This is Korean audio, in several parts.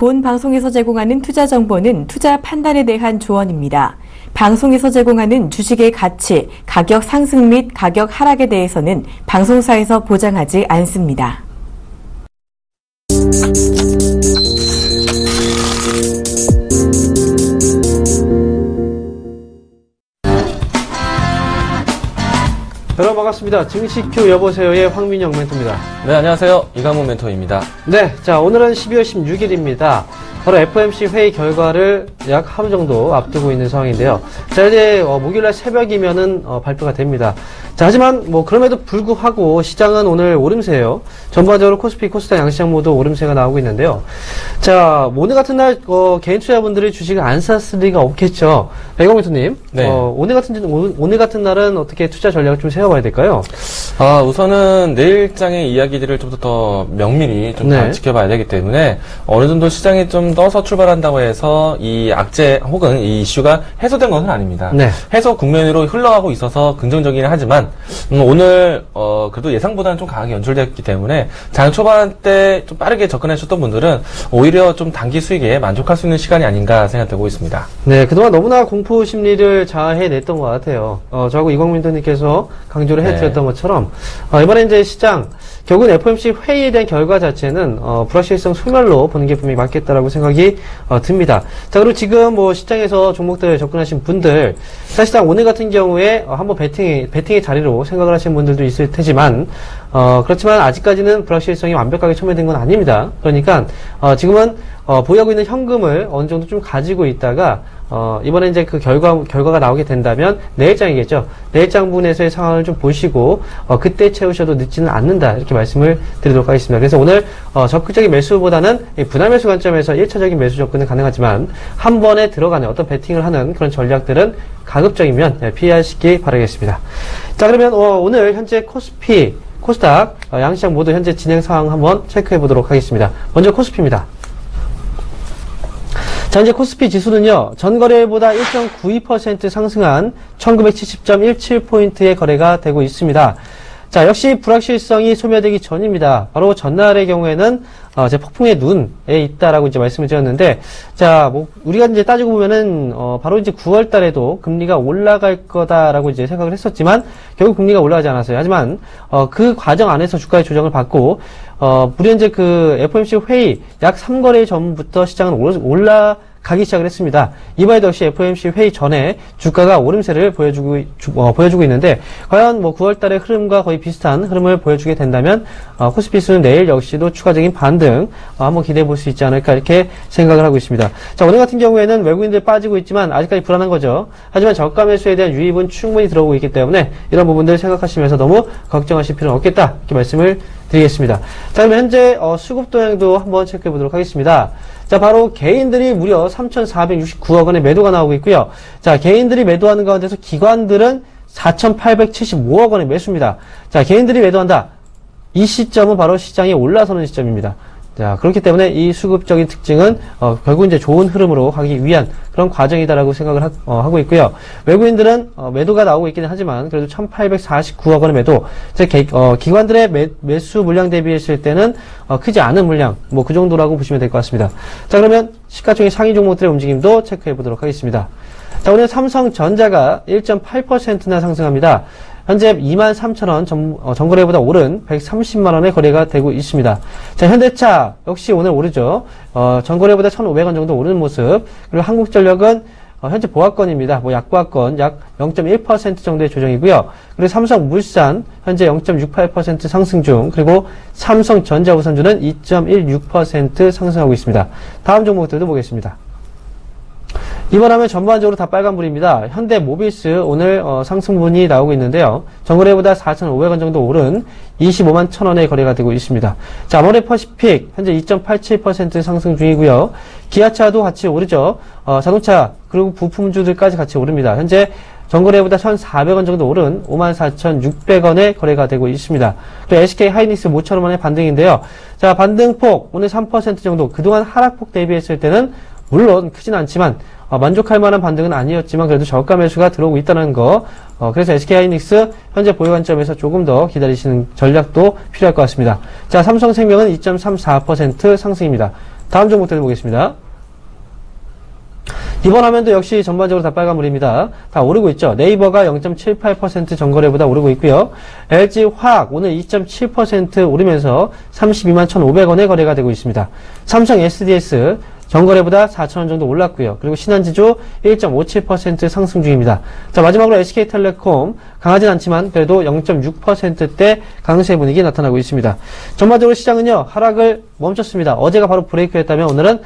본 방송에서 제공하는 투자 정보는 투자 판단에 대한 조언입니다. 방송에서 제공하는 주식의 가치, 가격 상승 및 가격 하락에 대해서는 방송사에서 보장하지 않습니다. 여러분 반갑습니다. 증시큐 여보세요의 황민영 멘토입니다. 네, 안녕하세요. 이강문 멘토입니다. 네, 자 오늘은 12월 16일입니다. 바로 FOMC 회의 결과를 약 하루 정도 앞두고 있는 상황인데요. 자 이제 목요일날 새벽이면은 발표가 됩니다. 자 하지만 뭐 그럼에도 불구하고 시장은 오늘 오름세예요. 전반적으로 코스피, 코스닥 양시장 모두 오름세가 나오고 있는데요. 자 오늘 같은 날 개인 투자분들이 주식을 안 샀을 리가 없겠죠. 이강 멘토님, 네. 오늘 같은 날은 어떻게 투자 전략을 좀 세워봐야 될까요? 우선은 내일장의 이야기들을 좀 더 명밀히 좀 네. 지켜봐야 되기 때문에 어느 정도 시장이 좀 떠서 출발한다고 해서 이 악재 혹은 이 이슈가 해소된 것은 아닙니다. 네. 해소 국면으로 흘러가고 있어서 긍정적이긴 하지만 오늘 그래도 예상보다는 좀 강하게 연출됐기 때문에 장 초반 때 좀 빠르게 접근하셨던 분들은 오히려 좀 단기 수익에 만족할 수 있는 시간이 아닌가 생각되고 있습니다. 네, 그동안 너무나 공포 심리를 자아해냈던 것 같아요. 저하고 이광민도님께서 강조를 해드렸던 것처럼 이번에 이제 시장 결국은 FOMC 회의에 대한 결과 자체는 불확실성 소멸로 보는 게 분명히 맞겠다라고 생각이 듭니다. 자, 그리고 지금 뭐 시장에서 종목들에 접근하신 분들 사실상 오늘 같은 경우에 한번 배팅의 자리로 생각을 하시는 분들도 있을 테지만 그렇지만 아직까지는 불확실성이 완벽하게 소멸된 건 아닙니다. 그러니까 지금은 보유하고 있는 현금을 어느 정도 좀 가지고 있다가 이번에 이제 그 결과가 나오게 된다면 내일장이겠죠. 내일장 부분에서의 상황을 좀 보시고 그때 채우셔도 늦지는 않는다 이렇게 말씀을 드리도록 하겠습니다. 그래서 오늘 적극적인 매수보다는 분할 매수 관점에서 1차적인 매수 접근은 가능하지만 한 번에 들어가는 어떤 베팅을 하는 그런 전략들은 가급적이면 피하시기 바라겠습니다. 자 그러면 오늘 현재 코스피, 코스닥 양시장 모두 현재 진행 상황 한번 체크해 보도록 하겠습니다. 먼저 코스피입니다. 자, 현재 코스피 지수는요, 전거래일보다 1.92% 상승한 1970.17포인트의 거래가 되고 있습니다. 자, 역시 불확실성이 소멸되기 전입니다. 바로 전날의 경우에는, 제 폭풍의 눈에 있다라고 이제 말씀을 드렸는데, 자, 뭐, 우리가 이제 따지고 보면은, 바로 이제 9월 달에도 금리가 올라갈 거다라고 이제 생각을 했었지만, 결국 금리가 올라가지 않았어요. 하지만, 그 과정 안에서 주가의 조정을 받고, 무려 이제 그 FOMC 회의 약 3거래일 전부터 시장은 올라가기 시작을 했습니다. 이번에도 역시 FOMC 회의 전에 주가가 오름세를 보여주고 있는데, 과연 뭐 9월 달의 흐름과 거의 비슷한 흐름을 보여주게 된다면, 코스피 지수는 내일 역시도 추가적인 반등, 한번 기대해 볼 수 있지 않을까 이렇게 생각을 하고 있습니다. 자, 오늘 같은 경우에는 외국인들 빠지고 있지만 아직까지 불안한 거죠. 하지만 저가 매수에 대한 유입은 충분히 들어오고 있기 때문에 이런 부분들 생각하시면서 너무 걱정하실 필요는 없겠다 이렇게 말씀을 드리겠습니다. 자, 그럼 현재 수급 동향도 한번 체크해 보도록 하겠습니다. 자, 바로 개인들이 무려 3,469억 원의 매도가 나오고 있고요. 자, 개인들이 매도하는 가운데서 기관들은 4,875억 원의 매수입니다. 자, 개인들이 매도한다. 이 시점은 바로 시장이 올라서는 시점입니다. 자, 그렇기 때문에 이 수급적인 특징은 결국 이제 좋은 흐름으로 가기 위한 그런 과정이다라고 생각을 하고 있고요. 외국인들은 매도가 나오고 있기는 하지만 그래도 1,849억 원의 매도. 기관들의 매수 물량 대비했을 때는 크지 않은 물량, 뭐 그 정도라고 보시면 될 것 같습니다. 자, 그러면 시가총액 상위 종목들의 움직임도 체크해 보도록 하겠습니다. 자, 오늘 삼성전자가 1.8%나 상승합니다. 현재 23,000원 전거래보다 오른 130만원의 거래가 되고 있습니다. 자, 현대차 역시 오늘 오르죠. 전거래보다 1,500원 정도 오르는 모습. 그리고 한국전력은 현재 보합권입니다. 뭐 약보합권 약 0.1% 정도의 조정이고요. 그리고 삼성물산 현재 0.68% 상승 중. 그리고 삼성전자우선주는 2.16% 상승하고 있습니다. 다음 종목들도 보겠습니다. 이번 화면 전반적으로 다 빨간불입니다. 현대모비스 오늘 상승분이 나오고 있는데요. 전거래보다 4,500원 정도 오른 25만 1,000원의 거래가 되고 있습니다. 자, 아모레퍼시픽 현재 2.87% 상승 중이고요. 기아차도 같이 오르죠. 자동차 그리고 부품주들까지 같이 오릅니다. 현재 전거래보다 1,400원 정도 오른 54,600원의 거래가 되고 있습니다. 또 SK 하이닉스 모처럼 원의 반등인데요. 자, 반등폭 오늘 3% 정도, 그동안 하락폭 대비했을 때는 물론 크진 않지만 만족할 만한 반등은 아니었지만 그래도 저가 매수가 들어오고 있다는 거. 그래서 SK하이닉스 현재 보유 관점에서 조금 더 기다리시는 전략도 필요할 것 같습니다. 자, 삼성생명은 2.34% 상승입니다. 다음 종목 들어보겠습니다. 이번 화면도 역시 전반적으로 다 빨간불입니다. 다 오르고 있죠. 네이버가 0.78% 전거래보다 오르고 있고요. LG화학 오늘 2.7% 오르면서 32만 1,500원에 거래가 되고 있습니다. 삼성 SDS 전거래보다 4,000원 정도 올랐고요. 그리고 신한지주 1.57% 상승 중입니다. 자, 마지막으로 SK텔레콤 강하진 않지만 그래도 0.6%대 강세 분위기 나타나고 있습니다. 전반적으로 시장은요, 하락을 멈췄습니다. 어제가 바로 브레이크였다면 오늘은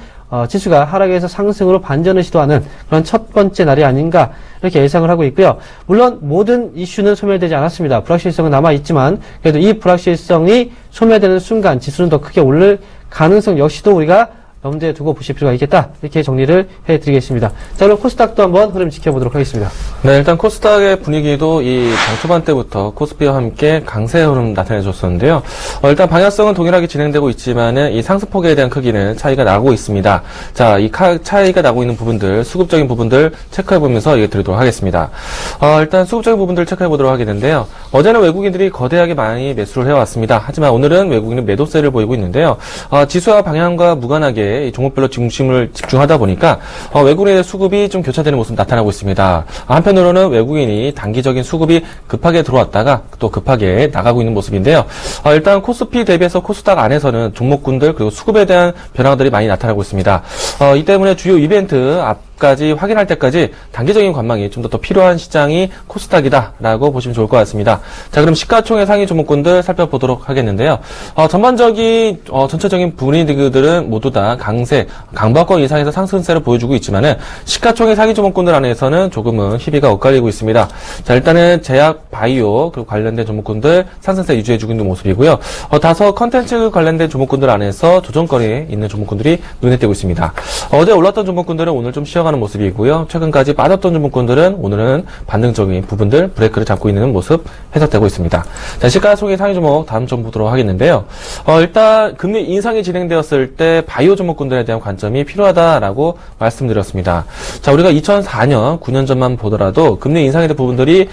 지수가 하락에서 상승으로 반전을 시도하는 그런 첫 번째 날이 아닌가 이렇게 예상을 하고 있고요. 물론 모든 이슈는 소멸되지 않았습니다. 불확실성은 남아있지만 그래도 이 불확실성이 소멸되는 순간 지수는 더 크게 오를 가능성 역시도 우리가 염두에 두고 보실 필요가 있겠다. 이렇게 정리를 해드리겠습니다. 자, 그럼 코스닥도 한번 흐름 지켜보도록 하겠습니다. 네, 일단 코스닥의 분위기도 이 장 초반 때부터 코스피와 함께 강세 흐름 나타내줬었는데요. 일단 방향성은 동일하게 진행되고 있지만은 이 상승폭에 대한 크기는 차이가 나고 있습니다. 자, 이 차이가 나고 있는 부분들, 수급적인 부분들 체크해보면서 얘기 드리도록 하겠습니다. 일단 수급적인 부분들 체크해보도록 하겠는데요. 어제는 외국인들이 거대하게 많이 매수를 해왔습니다. 하지만 오늘은 외국인은 매도세를 보이고 있는데요. 지수와 방향과 무관하게 이 종목별로 중심을 집중하다 보니까 외국인의 수급이 좀 교차되는 모습 나타나고 있습니다. 한편으로는 외국인이 단기적인 수급이 급하게 들어왔다가 또 급하게 나가고 있는 모습인데요. 일단 코스피 대비해서 코스닥 안에서는 종목군들 그리고 수급에 대한 변화들이 많이 나타나고 있습니다. 이 때문에 주요 이벤트 까지 확인할 때까지 단기적인 관망이 좀 더 필요한 시장이 코스닥이다라고 보시면 좋을 것 같습니다. 자, 그럼 시가총액 상위 종목군들 살펴보도록 하겠는데요. 전반적인 전체적인 분위기들은 모두 다 강세, 강보합권 이상에서 상승세를 보여주고 있지만은 시가총액 상위 종목군들 안에서는 조금은 희비가 엇갈리고 있습니다. 자, 일단은 제약, 바이오 그리고 관련된 종목군들 상승세 유지해주고 있는 모습이고요. 다소 컨텐츠 관련된 종목군들 안에서 조정거리에 있는 종목군들이 눈에 띄고 있습니다. 어제 올랐던 종목군들은 오늘 좀 쉬어가는 모습이고요. 최근까지 빠졌던 종목군들은 오늘은 반등적인 부분들 브레이크를 잡고 있는 모습 해석되고 있습니다. 자, 시가총액 상위 종목 다음 좀 보도록 하겠는데요. 일단 금리 인상이 진행되었을 때 바이오 종목군들에 대한 관점이 필요하다라고 말씀드렸습니다. 자, 우리가 2004년, 9년 전만 보더라도 금리 인상에 대한 부분들이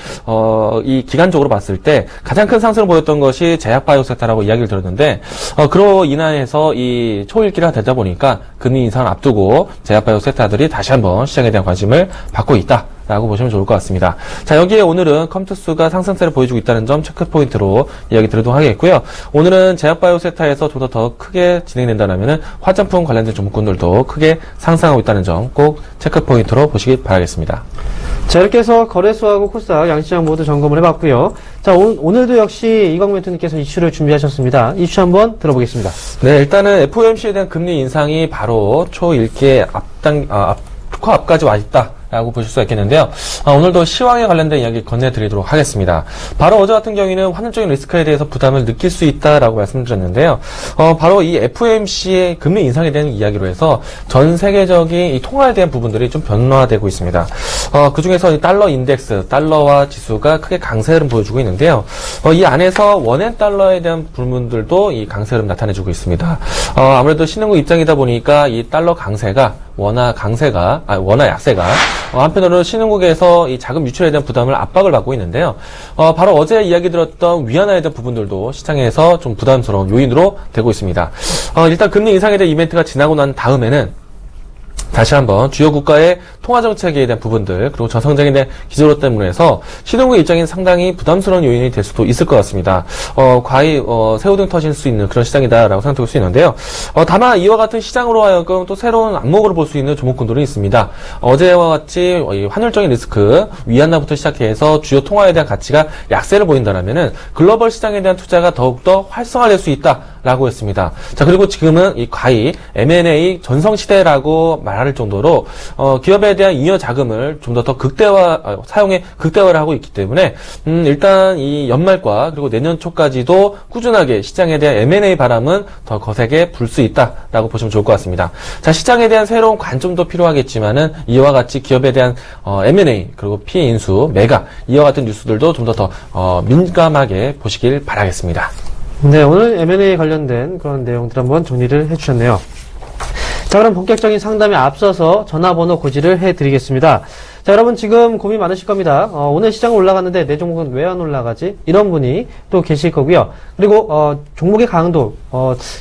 이 기간적으로 봤을 때 가장 큰 상승을 보였던 것이 제약 바이오 섹터라고 이야기를 들었는데 그로 인해서 이 초읽기가 되다 보니까 금리 인상을 앞두고 제약 바이오 섹터들이 다시 한번 시장에 대한 관심을 받고 있다라고 보시면 좋을 것 같습니다. 자, 여기에 오늘은 컴투스가 상승세를 보여주고 있다는 점 체크포인트로 이야기 드리도록 하겠고요. 오늘은 제약바이오 섹터에서 좀 더 크게 진행된다면은 화장품 관련된 종목군들도 크게 상승하고 있다는 점 꼭 체크포인트로 보시기 바라겠습니다. 자, 이렇게 해서 거래소하고 코스닥 양시장 모두 점검을 해봤고요. 자, 오늘도 역시 이광 멘토님께서 이슈를 준비하셨습니다. 이슈 한번 들어보겠습니다. 네, 일단은 FOMC에 대한 금리 인상이 바로 초일기에 코앞까지 와 있다라고 보실 수가 있겠는데요. 오늘도 시황에 관련된 이야기 건네드리도록 하겠습니다. 바로 어제 같은 경우에는 환율적인 리스크에 대해서 부담을 느낄 수 있다라고 말씀드렸는데요. 바로 이 FOMC의 금리 인상에 대한 이야기로 해서 전 세계적인 이 통화에 대한 부분들이 좀 변화되고 있습니다. 그 중에서 이 달러 인덱스, 달러화 지수가 크게 강세를 보여주고 있는데요. 이 안에서 원엔 달러에 대한 부분들도 이 강세를 나타내주고 있습니다. 아무래도 신흥국 입장이다 보니까 이 달러 강세가 원화 약세가 한편으로는 신흥국에서 이 자금 유출에 대한 부담을 압박을 받고 있는데요. 바로 어제 이야기 들었던 위안화에 대한 부분들도 시장에서 좀 부담스러운 요인으로 되고 있습니다. 일단 금리 인상에 대한 이벤트가 지나고 난 다음에는 다시 한번 주요 국가의 통화 정책에 대한 부분들 그리고 저성장에 대한 기조로 때문에 해서 신흥국의 입장에는 상당히 부담스러운 요인이 될 수도 있을 것 같습니다. 과히 새우등 터질 수 있는 그런 시장이다라고 생각될 수 있는데요. 다만 이와 같은 시장으로 하여금 또 새로운 안목으로 볼 수 있는 종목군들은 있습니다. 어제와 같이 환율적인 리스크, 위안화부터 시작해서 주요 통화에 대한 가치가 약세를 보인다라면은 글로벌 시장에 대한 투자가 더욱더 활성화될 수 있다라고 했습니다. 자, 그리고 지금은 이 과히 M&A 전성시대라고 말할 정도로 기업에 대한 잉여 자금을 좀 더 사용에 극대화를 하고 있기 때문에 일단 이 연말과 그리고 내년 초까지도 꾸준하게 시장에 대한 M&A 바람은 더 거세게 불 수 있다라고 보시면 좋을 것 같습니다. 자, 시장에 대한 새로운 관점도 필요하겠지만은 이와 같이 기업에 대한 M&A 그리고 피해 인수, 매각 이와 같은 뉴스들도 좀 더 민감하게 보시길 바라겠습니다. 네, 오늘 M&A 관련된 그런 내용들 한번 정리를 해주셨네요. 자, 그럼 본격적인 상담에 앞서서 전화번호 고지를 해드리겠습니다. 자, 여러분 지금 고민 많으실 겁니다. 오늘 시장 올라갔는데 내 종목은 왜 안 올라가지? 이런 분이 또 계실 거고요. 그리고 종목의 강도,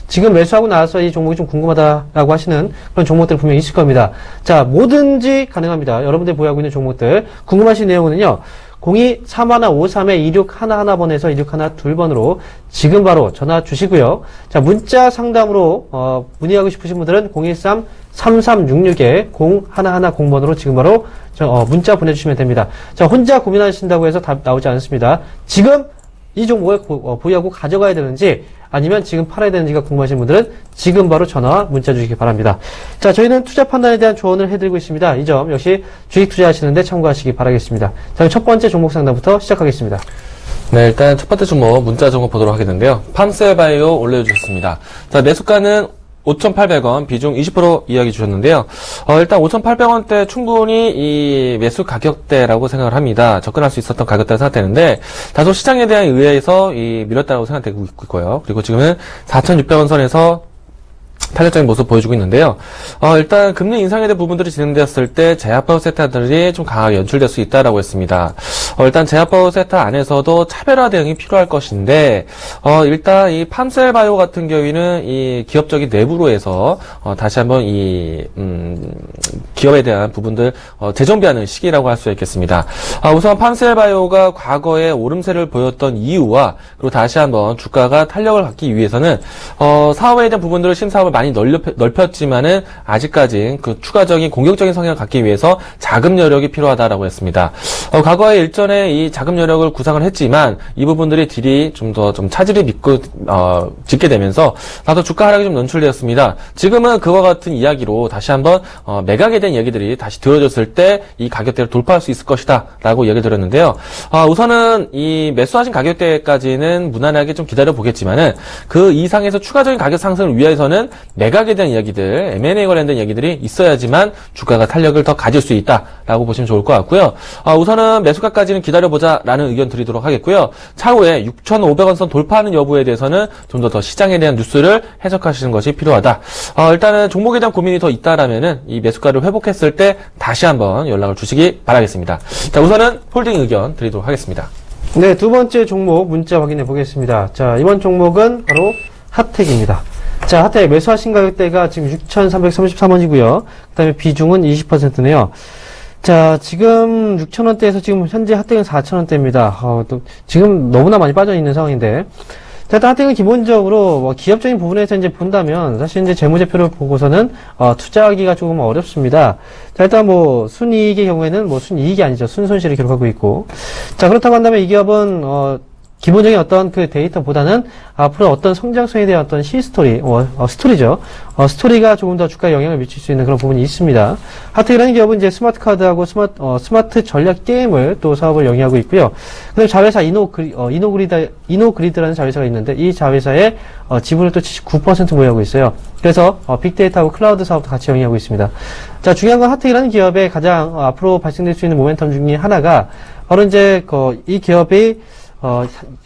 지금 매수하고 나서 이 종목이 좀 궁금하다라고 하시는 그런 종목들 분명히 있을 겁니다. 자, 뭐든지 가능합니다. 여러분들이 보유하고 있는 종목들 궁금하신 내용은요. 02-3153-2611번에서 2612번으로 지금 바로 전화 주시고요. 자, 문자 상담으로 문의하고 싶으신 분들은 013-3366-0110번으로 지금 바로 문자 보내주시면 됩니다. 자, 혼자 고민하신다고 해서 답 나오지 않습니다. 지금 이 종목을 보유하고 가져가야 되는지 아니면 지금 팔아야 되는지가 궁금하신 분들은 지금 바로 전화와 문자 주시기 바랍니다. 자, 저희는 투자 판단에 대한 조언을 해드리고 있습니다. 이 점 역시 주식 투자하시는데 참고하시기 바라겠습니다. 자, 첫 번째 종목 상담부터 시작하겠습니다. 네, 일단 첫 번째 종목 문자 종목 보도록 하겠는데요. 팜셀바이오 올려주셨습니다. 자, 매수가는 5,800원, 비중 20% 이야기 주셨는데요. 일단 5,800원대 충분히 이 매수 가격대라고 생각을 합니다. 접근할 수 있었던 가격대라고 생각되는데, 다소 시장에 대한 의회에서 밀렸다고 생각되고 있고요. 그리고 지금은 4,600원 선에서 탄력적인 모습 보여주고 있는데요. 일단 금리 인상에 대한 부분들이 진행되었을 때 제약바이오 섹터들이 좀 강하게 연출될 수 있다라고 했습니다. 일단 제약바이오 섹터 안에서도 차별화 대응이 필요할 것인데, 일단 이 팜셀바이오 같은 경우에는 이 기업적인 내부로 해서 다시 한번 이 기업에 대한 부분들 재정비하는 시기라고 할 수 있겠습니다. 우선 팜셀바이오가 과거에 오름세를 보였던 이유와 그리고 다시 한번 주가가 탄력을 갖기 위해서는 사업에 대한 부분들을 신사업을 많이 넓혔지만은 아직까지 그 추가적인 공격적인 성향을 갖기 위해서 자금 여력이 필요하다라고 했습니다. 과거에 일전에 이 자금 여력을 구상을 했지만 이 부분들이 딜이 좀 더 차질이 짙게 되면서 나도 주가 하락이 좀 연출되었습니다. 지금은 그와 같은 이야기로 다시 한번 매각에 대한 얘기들이 다시 들어졌을 때 이 가격대를 돌파할 수 있을 것이다라고 얘기를 드렸는데요. 우선은 이 매수하신 가격대까지는 무난하게 좀 기다려 보겠지만은 그 이상에서 추가적인 가격 상승을 위해서는 매각에 대한 이야기들, M&A 관련된 이야기들이 있어야지만 주가가 탄력을 더 가질 수 있다라고 보시면 좋을 것 같고요. 우선은 매수가까지는 기다려보자라는 의견 드리도록 하겠고요. 차후에 6,500원 선 돌파하는 여부에 대해서는 좀 더 시장에 대한 뉴스를 해석하시는 것이 필요하다. 일단은 종목에 대한 고민이 더 있다라면은 이 매수가를 회복했을 때 다시 한번 연락을 주시기 바라겠습니다. 자, 우선은 홀딩 의견 드리도록 하겠습니다. 네, 두 번째 종목 문자 확인해 보겠습니다. 자, 이번 종목은 바로 핫텍입니다. 자, 핫텍 매수하신 가격대가 지금 6,333원이고요. 그 다음에 비중은 20%네요. 자, 지금 6,000원대에서 지금 현재 핫텍은 4,000원대입니다. 또 지금 너무나 많이 빠져있는 상황인데. 자, 일단 핫텍은 기본적으로 기업적인 부분에서 이제 본다면 사실 이제 재무제표를 보고서는 투자하기가 조금 어렵습니다. 자, 일단 순이익의 경우에는 순이익이 아니죠. 순손실을 기록하고 있고. 자, 그렇다고 한다면 이 기업은 기본적인 어떤 그 데이터보다는 앞으로 어떤 성장성에 대한 어떤 시스토리, 스토리죠. 스토리가 조금 더 주가에 영향을 미칠 수 있는 그런 부분이 있습니다. 핫텍이라는 기업은 이제 스마트 카드하고 스마트 전략 게임을 또 사업을 영위하고 있고요. 그다음에 자회사 이노그리드라는 자회사가 있는데 이 자회사의 지분을 또 79% 보유하고 있어요. 그래서 빅데이터하고 클라우드 사업도 같이 영위하고 있습니다. 자, 중요한 건 핫텍이라는 기업의 가장 앞으로 발생될 수 있는 모멘텀 중에 하나가 바로 이제 이 기업이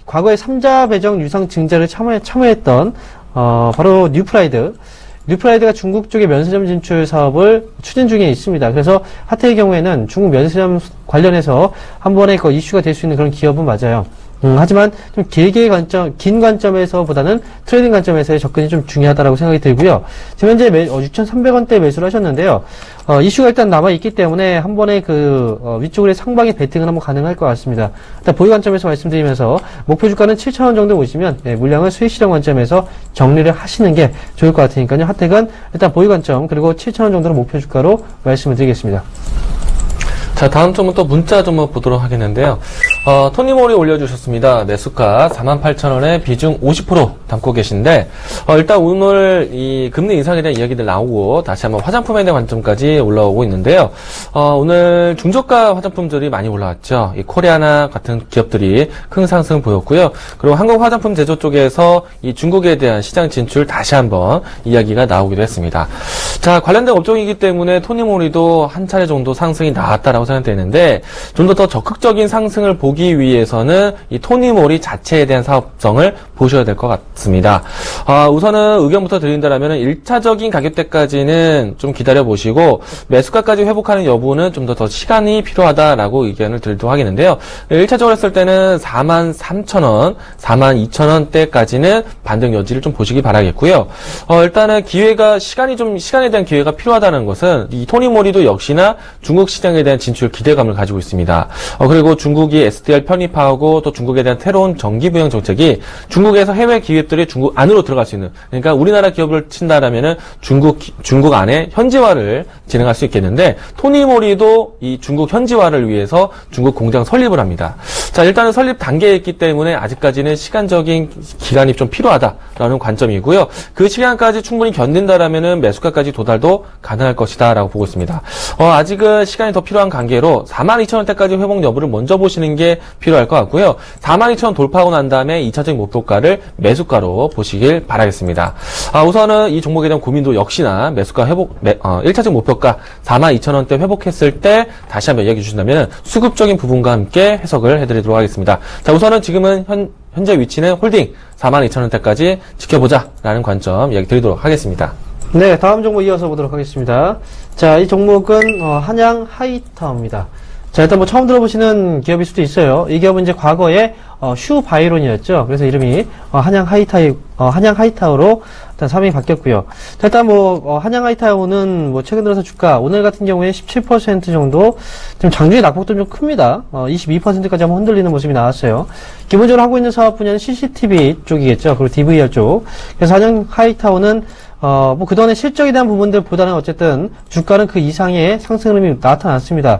과거에 3자 배정 유상 증자를 참여했던 바로 뉴프라이드가 중국 쪽의 면세점 진출 사업을 추진 중에 있습니다. 그래서 핫텍의 경우에는 중국 면세점 관련해서 한 번에 이슈가 될 수 있는 그런 기업은 맞아요. 하지만 좀 긴 관점에서보다는 트레이딩 관점에서의 접근이 좀 중요하다라고 생각이 들고요. 지금 현재 6,300원대 매수를 하셨는데요. 이슈가 일단 남아있기 때문에 한 번에 위쪽으로 상방의 베팅은 한번 가능할 것 같습니다. 일단 보유 관점에서 말씀드리면서 목표 주가는 7,000원 정도 보시면 물량을 수익 실현 관점에서 정리를 하시는 게 좋을 것 같으니까요. 핫텍은 일단 보유 관점 그리고 7,000원 정도를 목표 주가로 말씀을 드리겠습니다. 자, 다음 점은 또 문자 좀 보도록 하겠는데요. 토니몰이 올려주셨습니다. 매수가 48,000원에 비중 50% 담고 계신데, 일단 오늘 이 금리 인상에 대한 이야기들 나오고, 다시 한번 화장품에 대한 관점까지 올라오고 있는데요. 오늘 중저가 화장품들이 많이 올라왔죠. 이 코리아나 같은 기업들이 큰 상승 보였고요. 그리고 한국 화장품 제조 쪽에서 이 중국에 대한 시장 진출 다시 한번 이야기가 나오기도 했습니다. 자, 관련된 업종이기 때문에 토니몰이도 한 차례 정도 상승이 나왔다라고 생각되는데, 좀 더 적극적인 상승을 보기 위해서는 이 토니몰이 자체에 대한 사업성을 보셔야 될 것 같습니다. 우선은 의견부터 드린다라면 1차적인 가격대까지는 좀 기다려보시고 매수가까지 회복하는 여부는 좀 더 시간이 필요하다라고 의견을 드리도록 하겠는데요. 1차적으로 했을 때는 43,000원, 42,000원대까지는 반등 여지를 좀 보시기 바라겠고요. 일단은 시간에 대한 기회가 필요하다는 것은 이 토니모리도 역시나 중국 시장에 대한 진출 기대감을 가지고 있습니다. 그리고 중국이 SDR 편입하고 또 중국에 대한 새로운 정기 부양 정책이 중국에서 해외 기업들이 중국 안으로 들어갈 수 있는, 그러니까 우리나라 기업을 친다라면은 중국 안에 현지화를 진행할 수 있겠는데, 토니모리도 이 중국 현지화를 위해서 중국 공장 설립을 합니다. 자, 일단은 설립 단계에 있기 때문에 아직까지는 시간적인 기간이 좀 필요하다라는 관점이고요. 그 시간까지 충분히 견딘다라면은 매수가까지 도달도 가능할 것이다라고 보고 있습니다. 아직은 시간이 더 필요한 관계로 42,000원대까지 회복 여부를 먼저 보시는 게 필요할 것 같고요. 42,000원 돌파하고 난 다음에 2차적인 목표가를 매수가로 보시길 바라겠습니다. 우선은 이 종목에 대한 고민도 역시나 매수가 1차적 목표가 42,000원대 회복했을 때 다시 한번 이야기해 주신다면 수급적인 부분과 함께 해석을 해드리도록 하겠습니다. 자, 우선은 지금은 현재 위치는 홀딩 42,000원대까지 지켜보자라는 관점 이야기 드리도록 하겠습니다. 네, 다음 종목 이어서 보도록 하겠습니다. 자, 이 종목은 한양 하이타워입니다. 자, 일단 처음 들어보시는 기업일 수도 있어요. 이 기업은 이제 과거에 슈바이론이었죠. 그래서 이름이 한양 하이타워로 일단 사명이 바뀌었고요. 자, 일단 한양 하이타워는 최근 들어서 주가 오늘 같은 경우에 17% 정도 좀 장중에 낙폭도 좀 큽니다. 22%까지 한번 흔들리는 모습이 나왔어요. 기본적으로 하고 있는 사업 분야는 CCTV 쪽이겠죠. 그리고 DVR 쪽. 그래서 한양 하이타워는 그동안의 실적에 대한 부분들보다는 어쨌든 주가는 그 이상의 상승 흐름이 나타났습니다.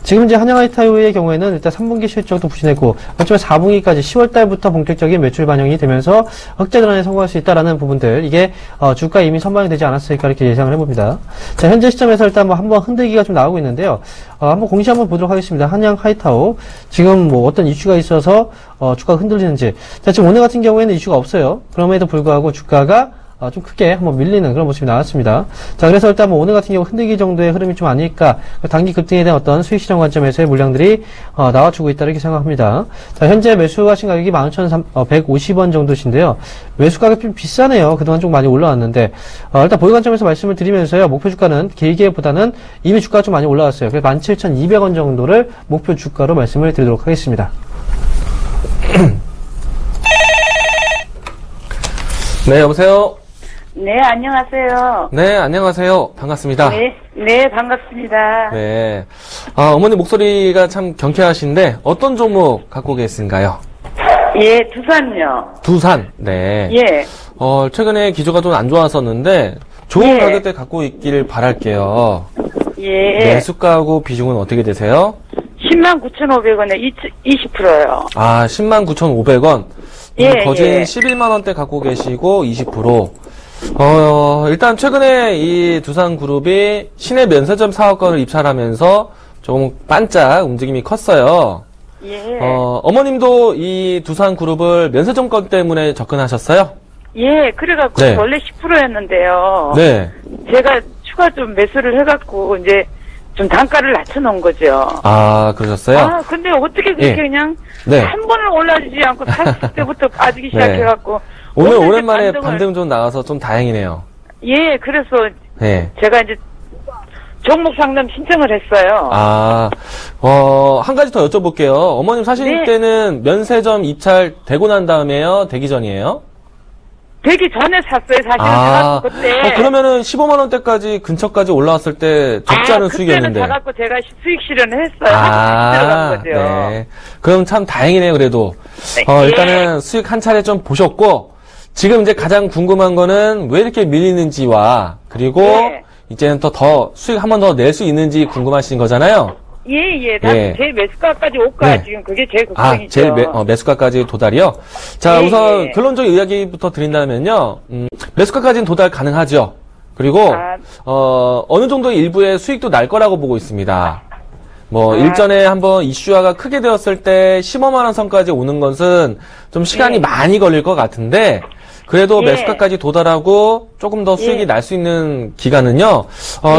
지금 이제 한양 하이타워의 경우에는 일단 3분기 실적도 부진했고, 어쩌면 4분기까지 10월달부터 본격적인 매출 반영이 되면서 흑자 전환에 성공할 수 있다라는 부분들, 이게 주가에 이미 선반이 되지 않았을까 이렇게 예상을 해봅니다. 자, 현재 시점에서 일단 한번 흔들기가 좀 나오고 있는데요. 한번 공시 한번 보도록 하겠습니다. 한양 하이타워. 지금 어떤 이슈가 있어서 주가가 흔들리는지. 자, 지금 오늘 같은 경우에는 이슈가 없어요. 그럼에도 불구하고 주가가 좀 크게 한번 밀리는 그런 모습이 나왔습니다. 자, 그래서 일단 오늘 같은 경우 흔들기 정도의 흐름이 좀 아닐까. 단기 급등에 대한 어떤 수익 실현 관점에서의 물량들이 나와주고 있다 이렇게 생각합니다. 자, 현재 매수하신 가격이 15,150원 정도신데요. 매수 가격이 좀 비싸네요. 그동안 좀 많이 올라왔는데, 일단 보유 관점에서 말씀을 드리면서요. 목표 주가는 길게보다는 이미 주가가 좀 많이 올라왔어요. 그래서 17,200원 정도를 목표 주가로 말씀을 드리도록 하겠습니다. 네, 여보세요? 네, 안녕하세요. 네, 안녕하세요. 반갑습니다. 네, 반갑습니다. 네. 어머니 목소리가 참 경쾌하신데, 어떤 종목 갖고 계신가요? 예, 두산요. 두산, 네. 예. 최근에 기조가 좀 안 좋았었는데, 좋은 가격대 갖고 있길 바랄게요. 예. 매수가하고 비중은 어떻게 되세요? 109,500원에 20%요. 109,500원. 예, 거진 예. 11만원대 갖고 계시고 20%. 일단 최근에 이 두산그룹이 신의 면세점 사업권을 입찰하면서 조금 반짝 움직임이 컸어요. 예. 어머님도 이 두산그룹을 면세점권 때문에 접근하셨어요? 예, 그래갖고 네. 원래 10%였는데요. 네. 제가 추가 좀 매수를 해갖고 이제 좀 단가를 낮춰놓은 거죠. 그러셨어요? 근데 어떻게 그렇게 예. 그냥 네. 한 번을 올라주지 않고 샀을 때부터 빠지기 시작해갖고. 오늘 이제 오랜만에 반등을- 반등 좀 나와서 좀 다행이네요. 예, 그래서 네. 제가 이제 종목 상담 신청을 했어요. 한 가지 더 여쭤볼게요. 어머님 사실 네. 때는 면세점 입찰 되고 난 다음에요? 되기 전이에요? 되기 전에 샀어요, 사실은. 사갖고 그때. 그러면은 15만원대까지 근처까지 올라왔을 때 적지 않은 수익이었는데. 그때는 사갖고 제가 수익 실현을 했어요. 하도 들어간 거죠. 네. 그럼 참 다행이네요, 그래도. 예. 일단은 수익 한 차례 좀 보셨고, 지금 이제 가장 궁금한 거는 왜 이렇게 밀리는지와, 그리고 예. 이제는 더 수익 한 번 더 낼 수 있는지 궁금하신 거잖아요. 예. 예. 제일 매수가까지 올까? 네. 지금 그게 제일 걱정이죠. 제일 매수가까지 도달이요? 자, 예, 우선 예. 결론적인 이야기부터 드린다면요. 매수가까지는 도달 가능하죠. 그리고, 어느 정도 일부의 수익도 날 거라고 보고 있습니다. 일전에 한번 이슈화가 크게 되었을 때 15만원 선까지 오는 것은 좀 시간이 예. 많이 걸릴 것 같은데, 그래도 예. 매수가까지 도달하고 조금 더 수익이 예. 날 수 있는 기간은요.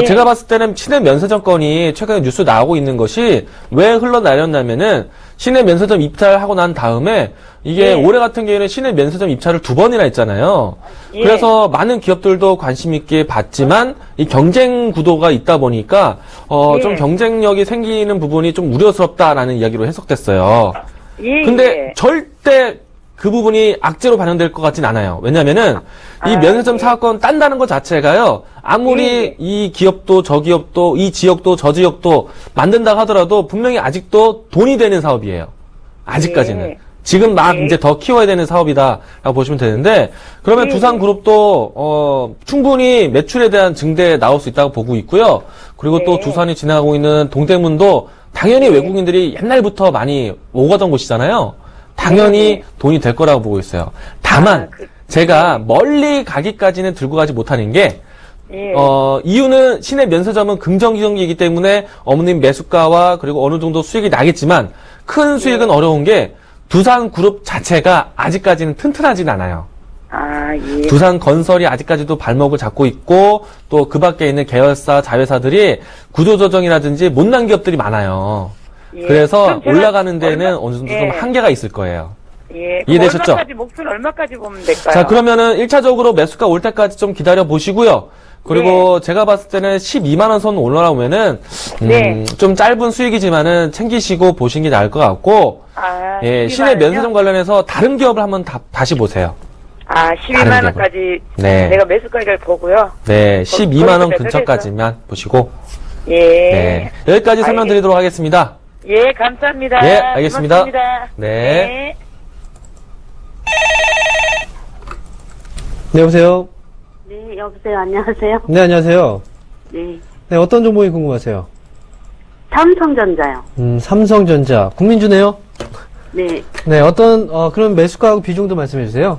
예. 제가 봤을 때는 시내 면세점 건이 최근에 뉴스 나오고 있는 것이 왜 흘러나렸냐면은 시내 면세점 입찰하고 난 다음에 이게 예. 올해 같은 경우에는 시내 면세점 입찰을 2번이나 했잖아요. 예. 그래서 많은 기업들도 관심 있게 봤지만 이 경쟁 구도가 있다 보니까 예. 좀 경쟁력이 생기는 부분이 좀 우려스럽다라는 이야기로 해석됐어요. 예. 근데 예. 절대 그 부분이 악재로 반영될 것 같진 않아요. 왜냐면은 이 면세점 예. 사건 딴다는 것 자체가요. 아무리 예. 이 기업도 저 기업도 이 지역도 저 지역도 만든다 하더라도 분명히 아직도 돈이 되는 사업이에요. 아직까지는. 예. 지금 막 예. 이제 더 키워야 되는 사업이다라고 보시면 되는데 그러면 예. 두산그룹도 충분히 매출에 대한 증대 나올 수 있다고 보고 있고요. 그리고 또 네. 두산이 진행하고 있는 동대문도 당연히 외국인들이 옛날부터 많이 오가던 곳이잖아요. 당연히 네. 돈이 될 거라고 보고 있어요. 다만 제가 멀리 가기까지는 들고 가지 못하는 게 예. 이유는 시내 면세점은 긍정 경기이기 때문에 어머님 매수가와 그리고 어느 정도 수익이 나겠지만 큰 수익은 어려운 게 두산그룹 자체가 아직까지는 튼튼하진 않아요. 아, 예. 두산건설이 아직까지도 발목을 잡고 있고 또 그 밖에 있는 계열사, 자회사들이 구조조정이라든지 못난 기업들이 많아요. 예. 그래서 그럼 제가 올라가는 데는 얼마- 어느 정도 예. 좀 한계가 있을 거예요. 예. 이해되셨죠? 얼마까지, 목표는 얼마까지 보면 될까요? 자, 그러면은 1차적으로 매수가 올 때까지 좀 기다려 보시고요. 그리고 네. 제가 봤을 때는 12만원 선 올라오면은, 네. 좀 짧은 수익이지만은 챙기시고 보시는 게 나을 것 같고, 아, 예, 12만 시내 원이요? 면세점 관련해서 다른 기업을 한번 다시 보세요. 아, 다른 12만 원까지 네. 내가 매수가를 보고요. 네, 12만원 거기서 근처까지만 보시고, 예. 네. 여기까지 설명드리도록 하겠습니다. 예, 감사합니다. 예, 알겠습니다. 고맙습니다. 네. 네, 여보세요? 네, 여보세요. 안녕하세요. 네, 안녕하세요. 네. 네, 어떤 종목이 궁금하세요? 삼성전자요. 삼성전자. 국민주네요? 네. 네, 그럼 매수가하고 비중도 말씀해 주세요.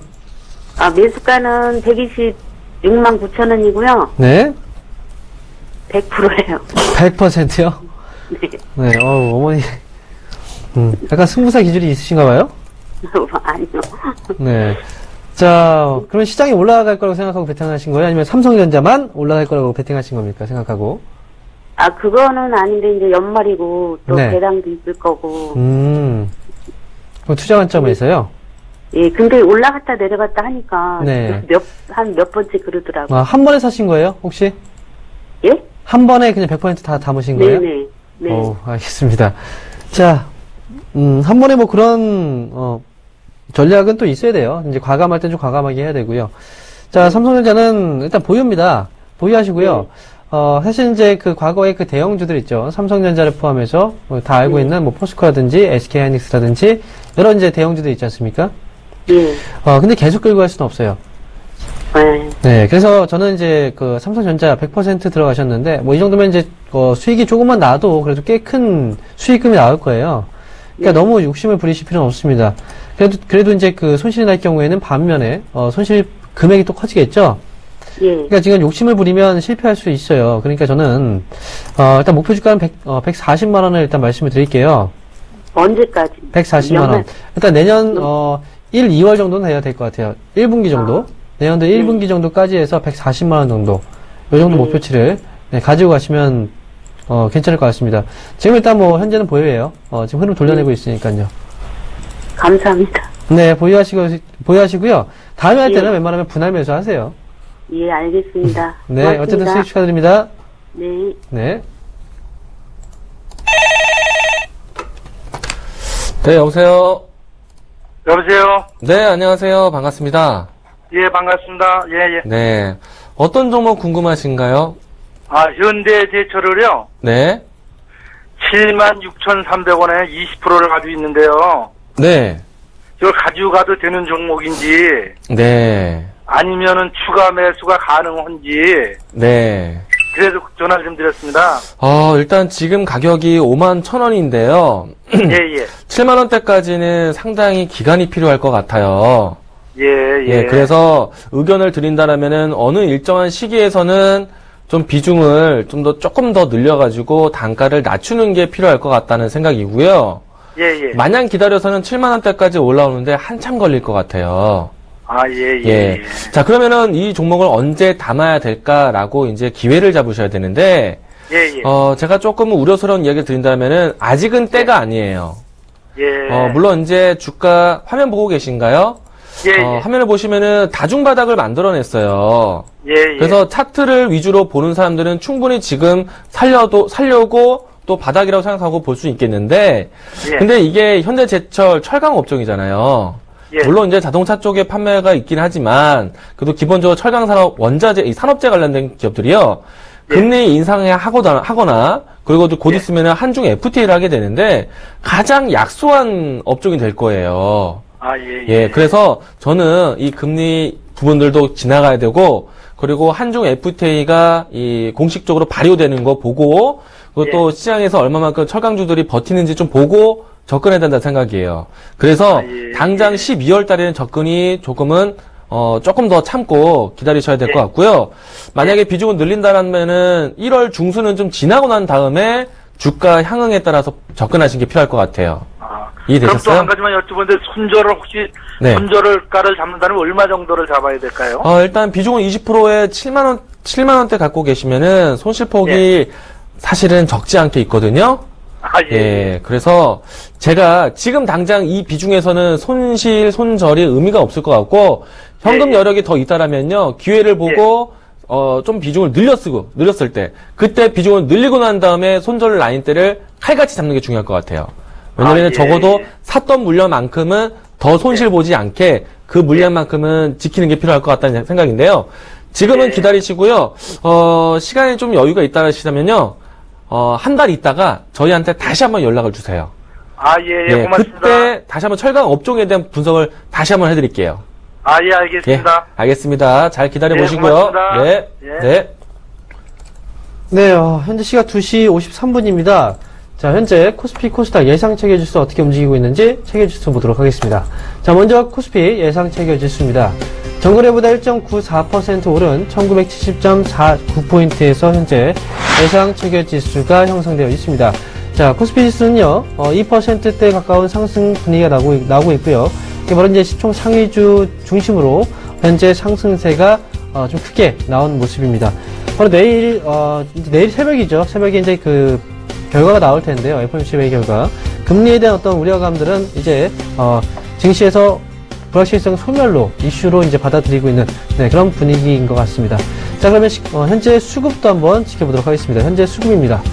아, 매수가는 126만 9천 원이고요. 네. 100%예요. 100%요? 네. 네, 어머니. 약간 승부사 기질이 있으신가 봐요? 아니요. 네. 자, 그럼 시장이 올라갈 거라고 생각하고 베팅하신 거예요? 아니면 삼성전자만 올라갈 거라고 베팅하신 겁니까? 생각하고? 아, 그거는 아닌데, 이제 연말이고, 또 네. 배당도 있을 거고. 그럼 투자 관점에서요? 예, 근데 올라갔다 내려갔다 하니까. 네. 한 몇 번째 그러더라고요. 아, 한 번에 사신 거예요? 혹시? 예? 한 번에 그냥 100% 다 담으신 거예요? 네네. 네. 알겠습니다. 자, 한 번에 뭐 그런, 전략은 또 있어야 돼요. 이제 과감할 땐 좀 과감하게 해야 되고요. 자, 삼성전자는 일단 보유입니다. 보유하시고요. 사실 이제 그 과거에 그 대형주들 있죠. 삼성전자를 포함해서 다 알고 있는 뭐 포스코라든지 SK하이닉스라든지 여러 이제 대형주들 있지 않습니까? 예. 근데 계속 끌고 갈 수는 없어요. 네. 네, 그래서 저는 이제 그 삼성전자 100% 들어가셨는데 뭐 이 정도면 이제 수익이 조금만 나도 그래도 꽤 큰 수익금이 나올 거예요. 그러니까 너무 욕심을 부리실 필요는 없습니다. 그래도 이제 그 손실이 날 경우에는 반면에 손실 금액이 또 커지겠죠. 예. 그러니까 지금 욕심을 부리면 실패할 수 있어요. 그러니까 저는 일단 목표 주가는 140만 원을 일단 말씀을 드릴게요. 언제까지? 140만 원. 연말? 일단 내년 1, 2월 정도는 해야 될 것 같아요. 1분기 정도. 내년도 1분기 정도까지 해서 140만 원 정도. 요 정도 목표치를 가지고 가시면 괜찮을 것 같습니다. 지금 일단 뭐 현재는 보유예요. 지금 흐름 돌려내고 있으니까요. 감사합니다. 네, 보유하시고요. 다음에 할 때는 예. 웬만하면 분할 매수 하세요. 예, 알겠습니다. 네, 고맙습니다. 어쨌든 수익 축하드립니다. 네. 네. 네, 여보세요? 여보세요? 네, 안녕하세요. 반갑습니다. 예, 반갑습니다. 예, 예. 네. 어떤 종목 궁금하신가요? 아, 현대제철을요, 네. 76,300원에 20%를 가지고 있는데요. 네. 이걸 가지고 가도 되는 종목인지, 네. 아니면은 추가 매수가 가능한지, 네. 그래서 전화를 좀 드렸습니다. 일단 지금 가격이 51,000원인데요. 예, 예. 7만원대까지는 상당히 기간이 필요할 것 같아요. 예, 예. 그래서 의견을 드린다라면은 어느 일정한 시기에서는 좀 비중을 조금 더 늘려가지고 단가를 낮추는 게 필요할 것 같다는 생각이고요. 예, 예. 마냥 기다려서는 7만원대까지 올라오는데 한참 걸릴 것 같아요. 아, 예, 예. 예. 자, 그러면은 이 종목을 언제 담아야 될까라고 이제 기회를 잡으셔야 되는데, 예, 예. 제가 조금 우려스러운 이야기를 드린다면은 아직은 때가 아니에요. 예. 물론 이제 주가 화면 보고 계신가요? 예, 예. 화면을 보시면은 다중바닥을 만들어냈어요. 예, 예. 그래서 차트를 위주로 보는 사람들은 충분히 지금 살려고 또 바닥이라고 생각하고 볼 수 있겠는데, 예. 근데 이게 현대제철 철강 업종이잖아요. 예. 물론 이제 자동차 쪽에 판매가 있긴 하지만, 그래도 기본적으로 철강 산업, 원자재, 이 산업재 관련된 기업들이요, 예. 금리 인상에 하거나, 그리고 곧 예. 있으면 한중 FTA를 하게 되는데, 가장 약소한 업종이 될 거예요. 아, 예, 예, 그래서 저는 이 금리 부분들도 지나가야 되고, 그리고 한중 FTA가 이 공식적으로 발효되는 거 보고, 그리고 또 시장에서 얼마만큼 철강주들이 버티는지 좀 보고 접근해야 된다 생각이에요. 그래서 당장 12월 달에는 접근이 조금은 조금 더 참고 기다리셔야 될 것 같고요. 만약에 비중을 늘린다면은 1월 중순은 좀 지나고 난 다음에 주가 향응에 따라서 접근하시는 게 필요할 것 같아요. 이해되셨어요? 그럼 또 한 가지만 여쭤보는데 손절을 혹시 네. 손절가를 잡는다면 얼마 정도를 잡아야 될까요? 일단 비중은 20%에 7만 원대 갖고 계시면은 손실폭이 사실은 적지 않게 있거든요. 아, 예. 예, 그래서 제가 지금 당장 이 비중에서는 손절이 의미가 없을 것 같고, 현금 여력이 더 있다라면요, 기회를 보고, 좀 비중을 늘렸을 때, 그때 비중을 늘리고 난 다음에 손절 라인대를 칼같이 잡는 게 중요할 것 같아요. 왜냐면 적어도 샀던 물량만큼은 더 손실 보지 않게 그 물량만큼은 지키는 게 필요할 것 같다는 생각인데요. 지금은 기다리시고요, 시간이 좀 여유가 있다 하시다면요, 한 달 있다가 저희한테 다시 한번 연락을 주세요. 아, 예, 고맙습니다. 그때 다시 한번 철강 업종에 대한 분석을 다시 한번 해드릴게요. 아, 예, 알겠습니다. 예, 알겠습니다. 잘 기다려 보시고요. 고맙습니다. 네, 예. 네. 네, 현재 시각 2시 53분입니다. 자, 현재 코스피 코스닥 예상 체결지수 어떻게 움직이고 있는지 체결지수 보도록 하겠습니다. 자, 먼저 코스피 예상 체결지수입니다. 전거래보다 1.94% 오른 1970.49포인트에서 현재 예상 체결지수가 형성되어 있습니다. 자, 코스피 지수는요, 2%대 가까운 상승 분위기가 나오고 있고요. 이게 바로 이제 시총 상위주 중심으로 현재 상승세가 좀 크게 나온 모습입니다. 바로 내일 새벽이죠. 새벽에 이제 그 결과가 나올 텐데요. FOMC의 결과. 금리에 대한 어떤 우려감들은 이제, 증시에서 불확실성 소멸로 이슈로 이제 받아들이고 있는 그런 분위기인 것 같습니다. 자, 그러면 현재 수급도 한번 지켜보도록 하겠습니다. 현재 수급입니다.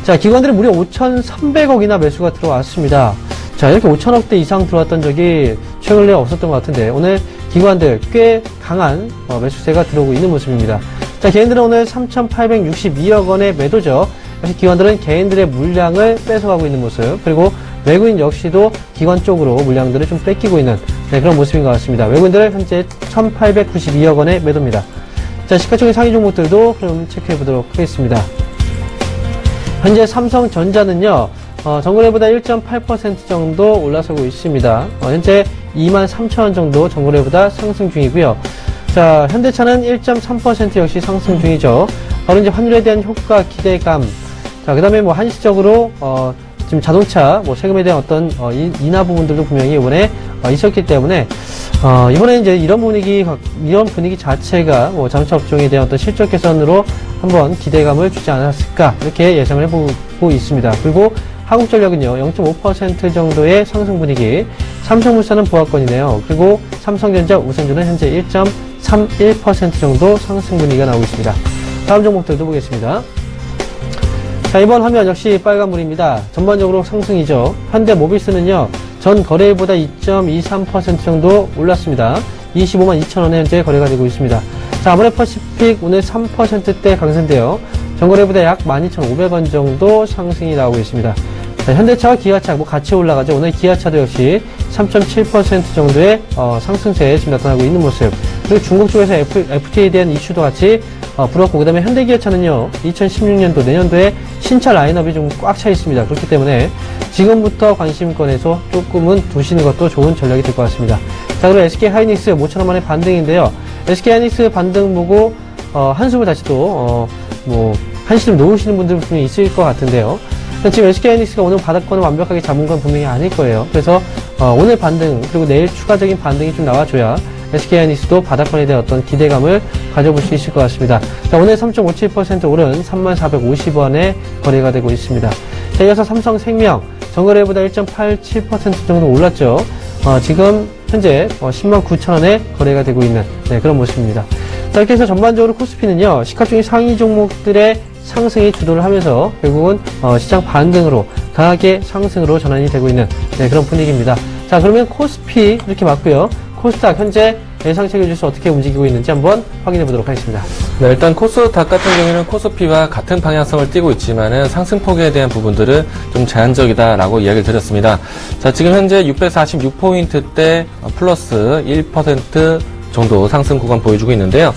자, 기관들이 무려 5,300억이나 매수가 들어왔습니다. 자, 이렇게 5천억대 이상 들어왔던 적이 최근에 없었던 것 같은데 오늘 기관들 꽤 강한 매수세가 들어오고 있는 모습입니다. 자, 개인들은 오늘 3,862억 원의 매도죠. 역시 기관들은 개인들의 물량을 뺏어가고 있는 모습, 그리고 외국인 역시도 기관 쪽으로 물량들을 좀 뺏기고 있는 그런 모습인 것 같습니다. 외국인들은 현재 1,892억 원의 매도입니다. 자, 시가총액 상위 종목들도 그럼 체크해 보도록 하겠습니다. 현재 삼성전자는요, 전거래보다 1.8% 정도 올라서고 있습니다. 현재 23,000원 정도 전거래보다 상승 중이고요. 자, 현대차는 1.3% 역시 상승 중이죠. 바로 이제 환율에 대한 효과 기대감. 자, 그 다음에 뭐 한시적으로, 지금 자동차, 세금에 대한 어떤, 인하 부분들도 분명히 이번에, 있었기 때문에, 이번에 이제 이런 분위기 자체가 자동차 업종에 대한 어떤 실적 개선으로 한번 기대감을 주지 않았을까, 이렇게 예상을 해보고 있습니다. 그리고 한국전력은요, 0.5% 정도의 상승 분위기, 삼성물산은 보합권이네요. 그리고 삼성전자, 우선주는 현재 1.31% 정도 상승 분위기가 나오고 있습니다. 다음 종목들도 보겠습니다. 자, 이번 화면 역시 빨간불입니다. 전반적으로 상승이죠. 현대모비스는요, 전 거래일보다 2.23% 정도 올랐습니다. 25만 2천원에 현재 거래가 되고 있습니다. 자, 아모레퍼시픽 오늘 3%대 강세인데요. 전거래보다 약 12,500원 정도 상승이 나오고 있습니다. 자, 현대차와 기아차 같이 올라가죠. 오늘 기아차도 역시 3.7% 정도의 상승세에 지금 나타나고 있는 모습. 그리고 중국 쪽에서 FTA에 대한 이슈도 같이 불었고, 그 다음에 현대기아차는요, 2016년도 내년도에 신차 라인업이 좀 꽉 차 있습니다. 그렇기 때문에 지금부터 관심권에서 조금은 두시는 것도 좋은 전략이 될 것 같습니다. 자, 그리고 SK하이닉스 모처럼 만의 반등인데요. SK하이닉스 반등 보고 한숨을 다시 또 한시름 놓으시는 분들 분명히 있을 것 같은데요. 지금 SK하이닉스가 오늘 바닥권을 완벽하게 잡은 건 분명히 아닐 거예요. 그래서 오늘 반등 그리고 내일 추가적인 반등이 좀 나와줘야 SK하이닉스도 바닥권에 대한 어떤 기대감을 가져볼 수 있을 것 같습니다. 자, 오늘 3.57% 오른 34,450원에 거래가 되고 있습니다. 자, 이어서 삼성생명, 전거래보다 1.87% 정도 올랐죠. 지금 현재 109,000원에 거래가 되고 있는 그런 모습입니다. 자, 이렇게 해서 전반적으로 코스피는요, 시가총액 상위 종목들의 상승이 주도를 하면서 결국은 시장 반등으로 강하게 상승으로 전환이 되고 있는 그런 분위기입니다. 자, 그러면 코스피 이렇게 맞고요. 코스닥 현재 예상체결 지수 어떻게 움직이고 있는지 한번 확인해 보도록 하겠습니다. 네, 일단 코스닥 같은 경우에는 코스피와 같은 방향성을 띠고 있지만은 상승폭에 대한 부분들은 좀 제한적이다라고 이야기를 드렸습니다. 자, 지금 현재 646포인트대 플러스 1% 정도 상승 구간 보여주고 있는데요.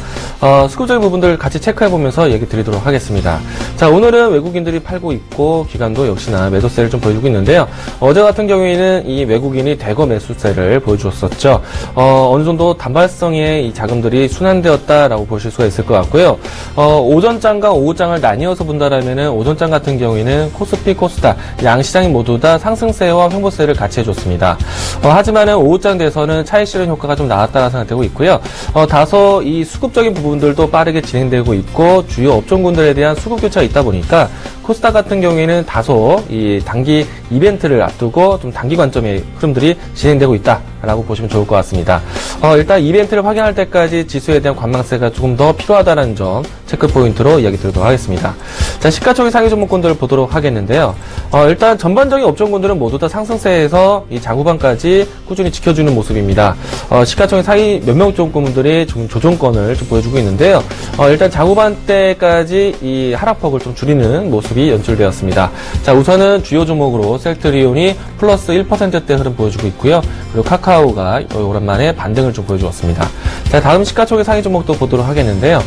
수급적인 부분들 같이 체크해보면서 얘기 드리도록 하겠습니다. 자, 오늘은 외국인들이 팔고 있고 기관도 역시나 매도세를 좀 보여주고 있는데요. 어제 같은 경우에는 이 외국인이 대거 매수세를 보여주었었죠. 어느 정도 단발성의 이 자금들이 순환되었다라고 보실 수가 있을 것 같고요. 오전장과 오후장을 나뉘어서 본다라면은 오전장 같은 경우에는 코스피, 코스닥 양 시장이 모두 다 상승세와 횡보세를 같이 해줬습니다. 하지만은 오후장 돼서는 차익 실현 효과가 좀 나왔다라 생각되고 있고요. 다소 이 수급적인 부분들도 빠르게 진행되고 있고 주요 업종군들에 대한 수급 교체가 있다 보니까 코스닥 같은 경우에는 다소 이 단기 이벤트를 앞두고 좀 단기 관점의 흐름들이 진행되고 있다라고 보시면 좋을 것 같습니다. 일단 이벤트를 확인할 때까지 지수에 대한 관망세가 조금 더 필요하다는 점 체크 포인트로 이야기 드리도록 하겠습니다. 자, 시가총액 상위 종목군들을 보도록 하겠는데요. 일단 전반적인 업종군들은 모두 다 상승세에서 이 장후반까지 꾸준히 지켜주는 모습입니다. 시가총액 상위 몇 명 종목군들이 좀 조정권을 좀 보여주고 있는데요. 일단 장후반 때까지 이 하락폭을 좀 줄이는 모습이 연출되었습니다. 자, 우선은 주요 종목으로 셀트리온이 플러스 1%대 흐름 보여주고 있고요. 그리고 카카오가 오랜만에 반등을 좀 보여주었습니다. 자, 다음 시가총액 상위 종목도 보도록 하겠는데요.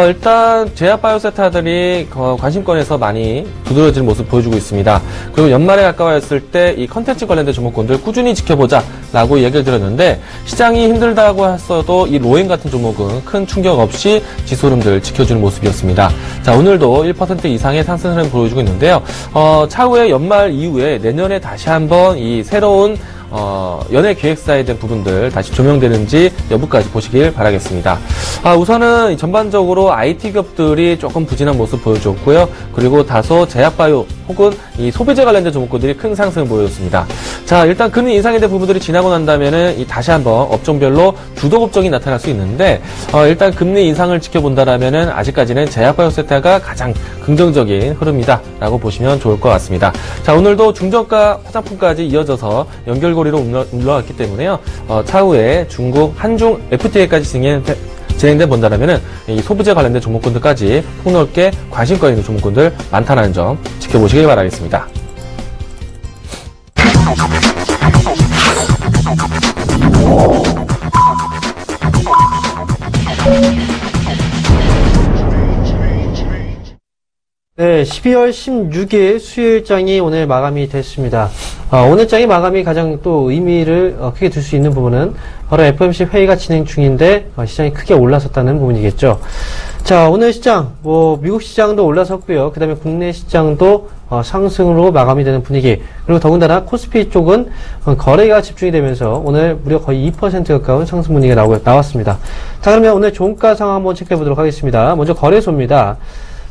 일단 제약바이오세타들이 관심권에서 많이 두드러지는 모습 보여주고 있습니다. 그리고 연말에 가까워졌을 때 이 컨텐츠 관련된 종목군들 꾸준히 지켜보자라고 얘기를 드렸는데 시장이 힘들다고 했어도 이 로엔 같은 종목은 큰 충격 없이 지수 흐름들 지켜주는 모습이었습니다. 자, 오늘도 1% 이상의 상승 흐름 보여주고 있는데요. 차후에 연말 이후에 내년에 다시 한번 이 새로운 연예 기획사에 대한 부분들 다시 조명되는지 여부까지 보시길 바라겠습니다. 우선은 전반적으로 IT 기업들이 조금 부진한 모습 보여줬고요. 그리고 다소 제약바이오 혹은 이 소비재 관련된 종목군들이 큰 상승을 보여줬습니다. 자, 일단 금리 인상에 대한 부분들이 지나고 난다면은 다시 한번 업종별로 주도 급정이 나타날 수 있는데 일단 금리 인상을 지켜본다라면은 아직까지는 제약바이오 세타가 가장 긍정적인 흐름이다라고 보시면 좋을 것 같습니다. 자, 오늘도 중저가 화장품까지 이어져서 연결고리로 올라왔기 때문에요. 차후에 중국 한중 FTA까지 진행돼 본다라면은 이 소비재 관련된 종목군들까지 폭넓게 관심과 있는 종목군들 많다는 점 지켜보시길 바라겠습니다. 네, 12월 16일 수요일장이 오늘 마감이 됐습니다. 오늘 장의 마감이 가장 또 의미를 크게 둘 수 있는 부분은 바로 FOMC 회의가 진행 중인데 시장이 크게 올라섰다는 부분이겠죠. 자, 오늘 시장, 미국 시장도 올라섰고요. 그 다음에 국내 시장도 상승으로 마감이 되는 분위기. 그리고 더군다나 코스피 쪽은 거래가 집중이 되면서 오늘 무려 거의 2% 가까운 상승 분위기가 나왔습니다. 자, 그러면 오늘 종가 상황 한번 체크해 보도록 하겠습니다. 먼저 거래소입니다.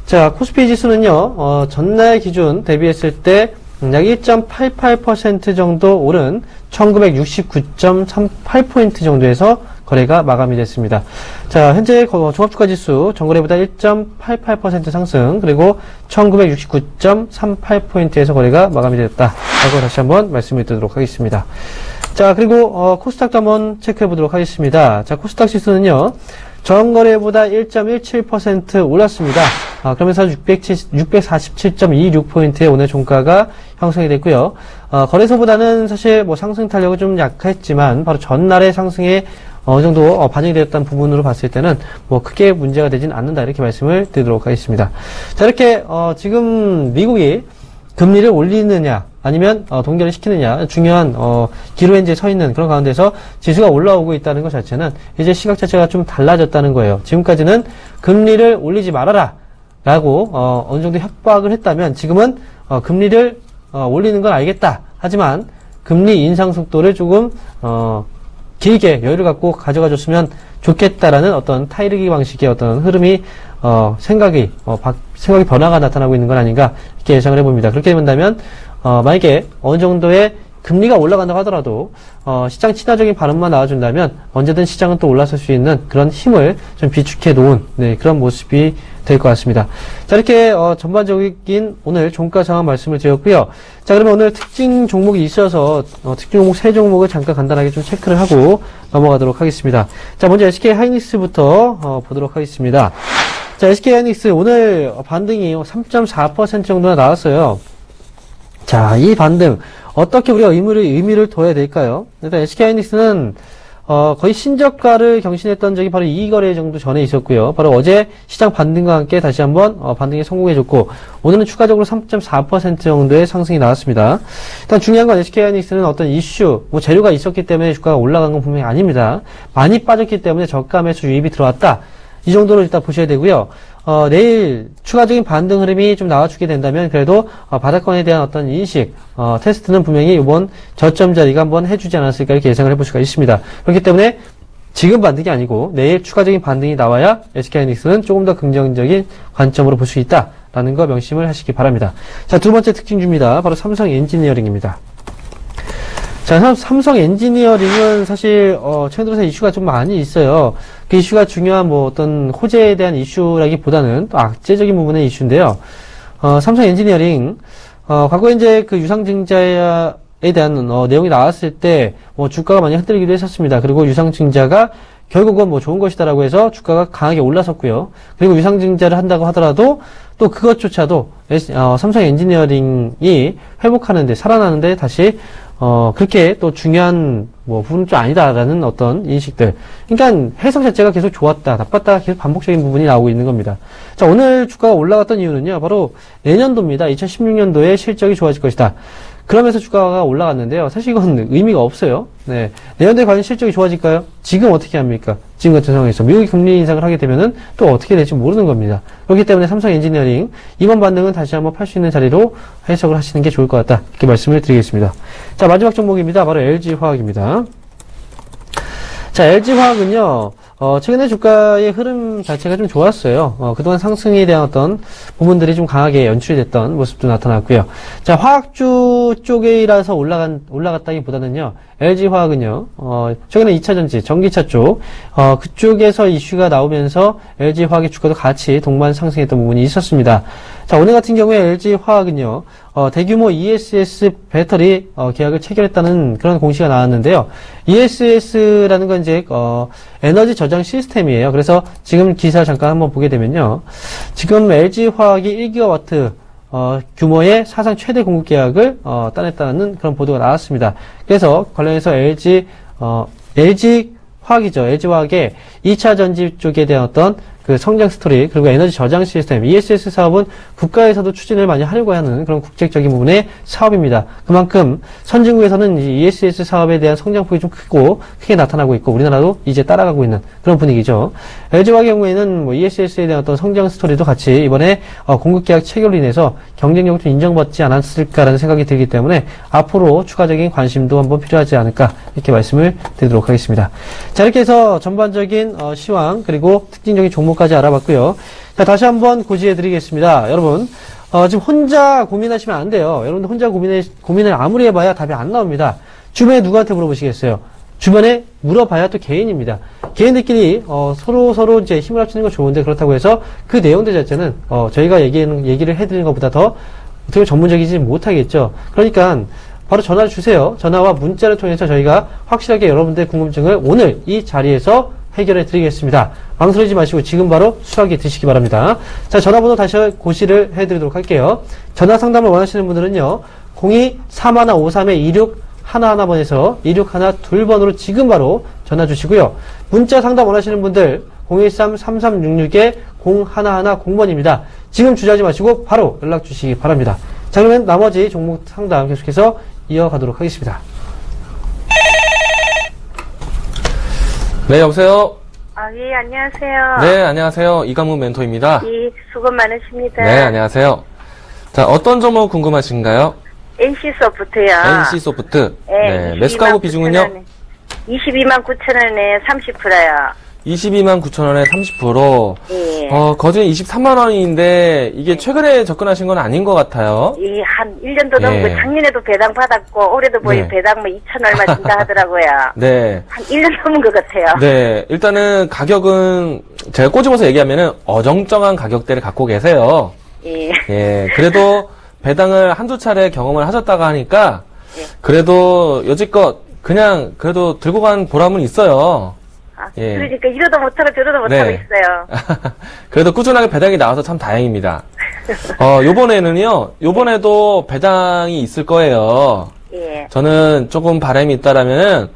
자, 코스피 지수는요, 전날 기준 대비했을 때 약 1.88% 정도 오른 1969.38포인트 정도에서 거래가 마감이 됐습니다. 자, 현재 종합주가 지수 전거래보다 1.88% 상승, 그리고 1969.38포인트에서 거래가 마감이 됐다라고 다시 한번 말씀을 드리도록 하겠습니다. 자, 그리고 코스닥도 한번 체크해 보도록 하겠습니다. 자, 코스닥 지수는요, 전거래보다 1.17% 올랐습니다. 그러면서 647.26포인트의 오늘 종가가 형성이 됐고요. 거래소보다는 사실 상승 탄력은 좀 약했지만 바로 전날의 상승에 어느 정도 반영이 되었다는 부분으로 봤을 때는 크게 문제가 되진 않는다, 이렇게 말씀을 드리도록 하겠습니다. 자, 이렇게 지금 미국이 금리를 올리느냐 아니면 동결을 시키느냐 중요한 기로엔지에 서 있는 그런 가운데서 지수가 올라오고 있다는 것 자체는 이제 시각 자체가 좀 달라졌다는 거예요. 지금까지는 금리를 올리지 말아라 라고 어느 정도 협박을 했다면 지금은 금리를 올리는 건 알겠다. 하지만 금리 인상 속도를 조금 길게 여유를 갖고 가져가 줬으면 좋겠다라는 어떤 타이르기 방식의 어떤 흐름이 생각이 변화가 나타나고 있는 건 아닌가 이렇게 예상을 해봅니다. 그렇게 된다면 만약에 어느 정도의 금리가 올라간다고 하더라도 시장 친화적인 발언만 나와준다면 언제든 시장은 또 올라설 수 있는 그런 힘을 좀 비축해 놓은 그런 모습이 될 것 같습니다. 자, 이렇게 전반적인 오늘 종가 상황 말씀을 드렸고요. 자, 그러면 오늘 특징 종목이 있어서 특징 종목 3종목을 잠깐 간단하게 좀 체크를 하고 넘어가도록 하겠습니다. 자, 먼저 SK 하이닉스부터 보도록 하겠습니다. 자, SK 하이닉스 오늘 반등이 3.4% 정도나 나왔어요. 자, 이 반등 어떻게 우리가 의미를 둬야 될까요? 일단 SK 하이닉스는 거의 신저가를 경신했던 적이 바로 2거래 정도 전에 있었고요. 바로 어제 시장 반등과 함께 다시 한번 반등에 성공해줬고 오늘은 추가적으로 3.4% 정도의 상승이 나왔습니다. 일단 중요한 건 SK 하이닉스는 어떤 이슈, 재료가 있었기 때문에 주가가 올라간 건 분명히 아닙니다. 많이 빠졌기 때문에 저가 매수 유입이 들어왔다. 이 정도로 일단 보셔야 되고요. 내일 추가적인 반등 흐름이 좀 나와주게 된다면 그래도 바닥권에 대한 어떤 인식, 테스트는 분명히 이번 저점 자리가 한번 해주지 않았을까 이렇게 예상을 해볼 수가 있습니다. 그렇기 때문에 지금 반등이 아니고 내일 추가적인 반등이 나와야 SK하이닉스는 조금 더 긍정적인 관점으로 볼 수 있다라는 거 명심을 하시기 바랍니다. 자, 두 번째 특징주입니다. 바로 삼성 엔지니어링입니다. 자, 삼성 엔지니어링은 사실 최근 들어서 이슈가 좀 많이 있어요. 그 이슈가 중요한 어떤 호재에 대한 이슈라기보다는 또 악재적인 부분의 이슈인데요. 삼성 엔지니어링 과거에 이제 그 유상증자에 대한 내용이 나왔을 때 주가가 많이 흔들리기도 했었습니다. 그리고 유상증자가 결국은 좋은 것이다라고 해서 주가가 강하게 올라섰고요. 그리고 유상증자를 한다고 하더라도 또 그것조차도 삼성 엔지니어링이 회복하는데 살아나는데 다시 그렇게 또 중요한 부분은 좀 아니다라는 어떤 인식들. 그러니까 해석 자체가 계속 좋았다, 나빴다 계속 반복적인 부분이 나오고 있는 겁니다. 자, 오늘 주가가 올라갔던 이유는요, 바로 내년도입니다. 2016년도에 실적이 좋아질 것이다. 그러면서 주가가 올라갔는데요. 사실 이건 의미가 없어요. 네. 내년도에 과연 실적이 좋아질까요? 지금 어떻게 합니까? 지금 같은 상황에서. 미국이 금리 인상을 하게 되면은 또 어떻게 될지 모르는 겁니다. 그렇기 때문에 삼성 엔지니어링, 이번 반등은 다시 한번 팔 수 있는 자리로 해석을 하시는 게 좋을 것 같다. 이렇게 말씀을 드리겠습니다. 자, 마지막 종목입니다. 바로 LG화학입니다. 자, LG화학은요, 최근에 주가의 흐름 자체가 좀 좋았어요. 그동안 상승에 대한 어떤 부분들이 좀 강하게 연출이 됐던 모습도 나타났고요. 자, 화학주 쪽이라서 올라갔다기보다는요, LG화학은요, 최근에 2차전지, 전기차 쪽, 그쪽에서 이슈가 나오면서 LG화학의 주가도 같이 동반 상승했던 부분이 있었습니다. 자, 오늘 같은 경우에 LG화학은요, 대규모 ESS 배터리 계약을 체결했다는 그런 공시가 나왔는데요. ESS라는 건 이제 에너지 저장 시스템이에요. 그래서 지금 기사 잠깐 한번 보게 되면요. 지금 LG화학이 1기가와트 규모의 사상 최대 공급 계약을 따냈다는 그런 보도가 나왔습니다. 그래서 관련해서 LG화학이죠. LG화학의 2차 전지 쪽에 대한 어떤 그 성장 스토리, 그리고 에너지 저장 시스템, ESS 사업은 국가에서도 추진을 많이 하려고 하는 그런 국제적인 부분의 사업입니다. 그만큼 선진국에서는 이 ESS 사업에 대한 성장폭이 좀 크게 나타나고 있고, 우리나라도 이제 따라가고 있는 그런 분위기죠. LG화학의 경우에는 ESS에 대한 어떤 성장 스토리도 같이 이번에 공급 계약 체결로 인해서 경쟁력을 좀 인정받지 않았을까라는 생각이 들기 때문에 앞으로 추가적인 관심도 한번 필요하지 않을까 이렇게 말씀을 드리도록 하겠습니다. 자, 이렇게 해서 전반적인 시황 그리고 특징적인 종목까지 알아봤고요. 자, 다시 한번 고지해 드리겠습니다. 여러분, 지금 혼자 고민하시면 안 돼요. 여러분들 혼자 고민을 아무리 해봐야 답이 안 나옵니다. 주변에 누구한테 물어보시겠어요? 주변에 물어봐야 또 개인입니다. 개인들끼리 서로 이제 힘을 합치는 건 좋은데, 그렇다고 해서 그 내용들 자체는 저희가 얘기를 해드리는 것보다 더 어떻게 전문적이지 못하겠죠. 그러니까 바로 전화를 주세요. 전화와 문자를 통해서 저희가 확실하게 여러분들의 궁금증을 오늘 이 자리에서 해결해 드리겠습니다. 망설이지 마시고 지금 바로 수락이 드시기 바랍니다. 자, 전화번호 다시 고시를 해드리도록 할게요. 전화 상담을 원하시는 분들은요, 02-3153-2611번에서 2612번으로 지금 바로 전화 주시고요. 문자 상담 원하시는 분들 013-3366-0110번입니다. 지금 주저하지 마시고 바로 연락 주시기 바랍니다. 자, 그러면 나머지 종목 상담 계속해서 이어가도록 하겠습니다. 네, 여보세요? 예, 안녕하세요. 네, 안녕하세요. 이강문 멘토입니다. 예, 수고 많으십니다. 네, 안녕하세요. 자, 어떤 점목 궁금하신가요? NC소프트요. NC소프트. 네, 매수가고 비중은요? 22만 9천 원에 30%요. 22만 9천 원에 30%. 예. 거진 23만 원인데 이게 최근에 접근하신 건 아닌 것 같아요. 이 한 1년도 넘고 예. 작년에도 배당 받았고 올해도 뭐 네. 배당 뭐 2천 얼마 준다 하더라고요. 네. 한 1년 넘은 것 같아요. 네. 일단은 가격은 제가 꼬집어서 얘기하면은 어정쩡한 가격대를 갖고 계세요. 예. 예. 그래도 배당을 한두 차례 경험을 하셨다가 하니까 예. 그래도 여지껏 그냥 그래도 들고 간 보람은 있어요. 아, 예. 그러니까 이러도 못하고 저러도 못하고 네. 있어요. 그래도 꾸준하게 배당이 나와서 참 다행입니다. 요번에도 배당이 있을 거예요. 예. 저는 조금 바람이 있다라면은,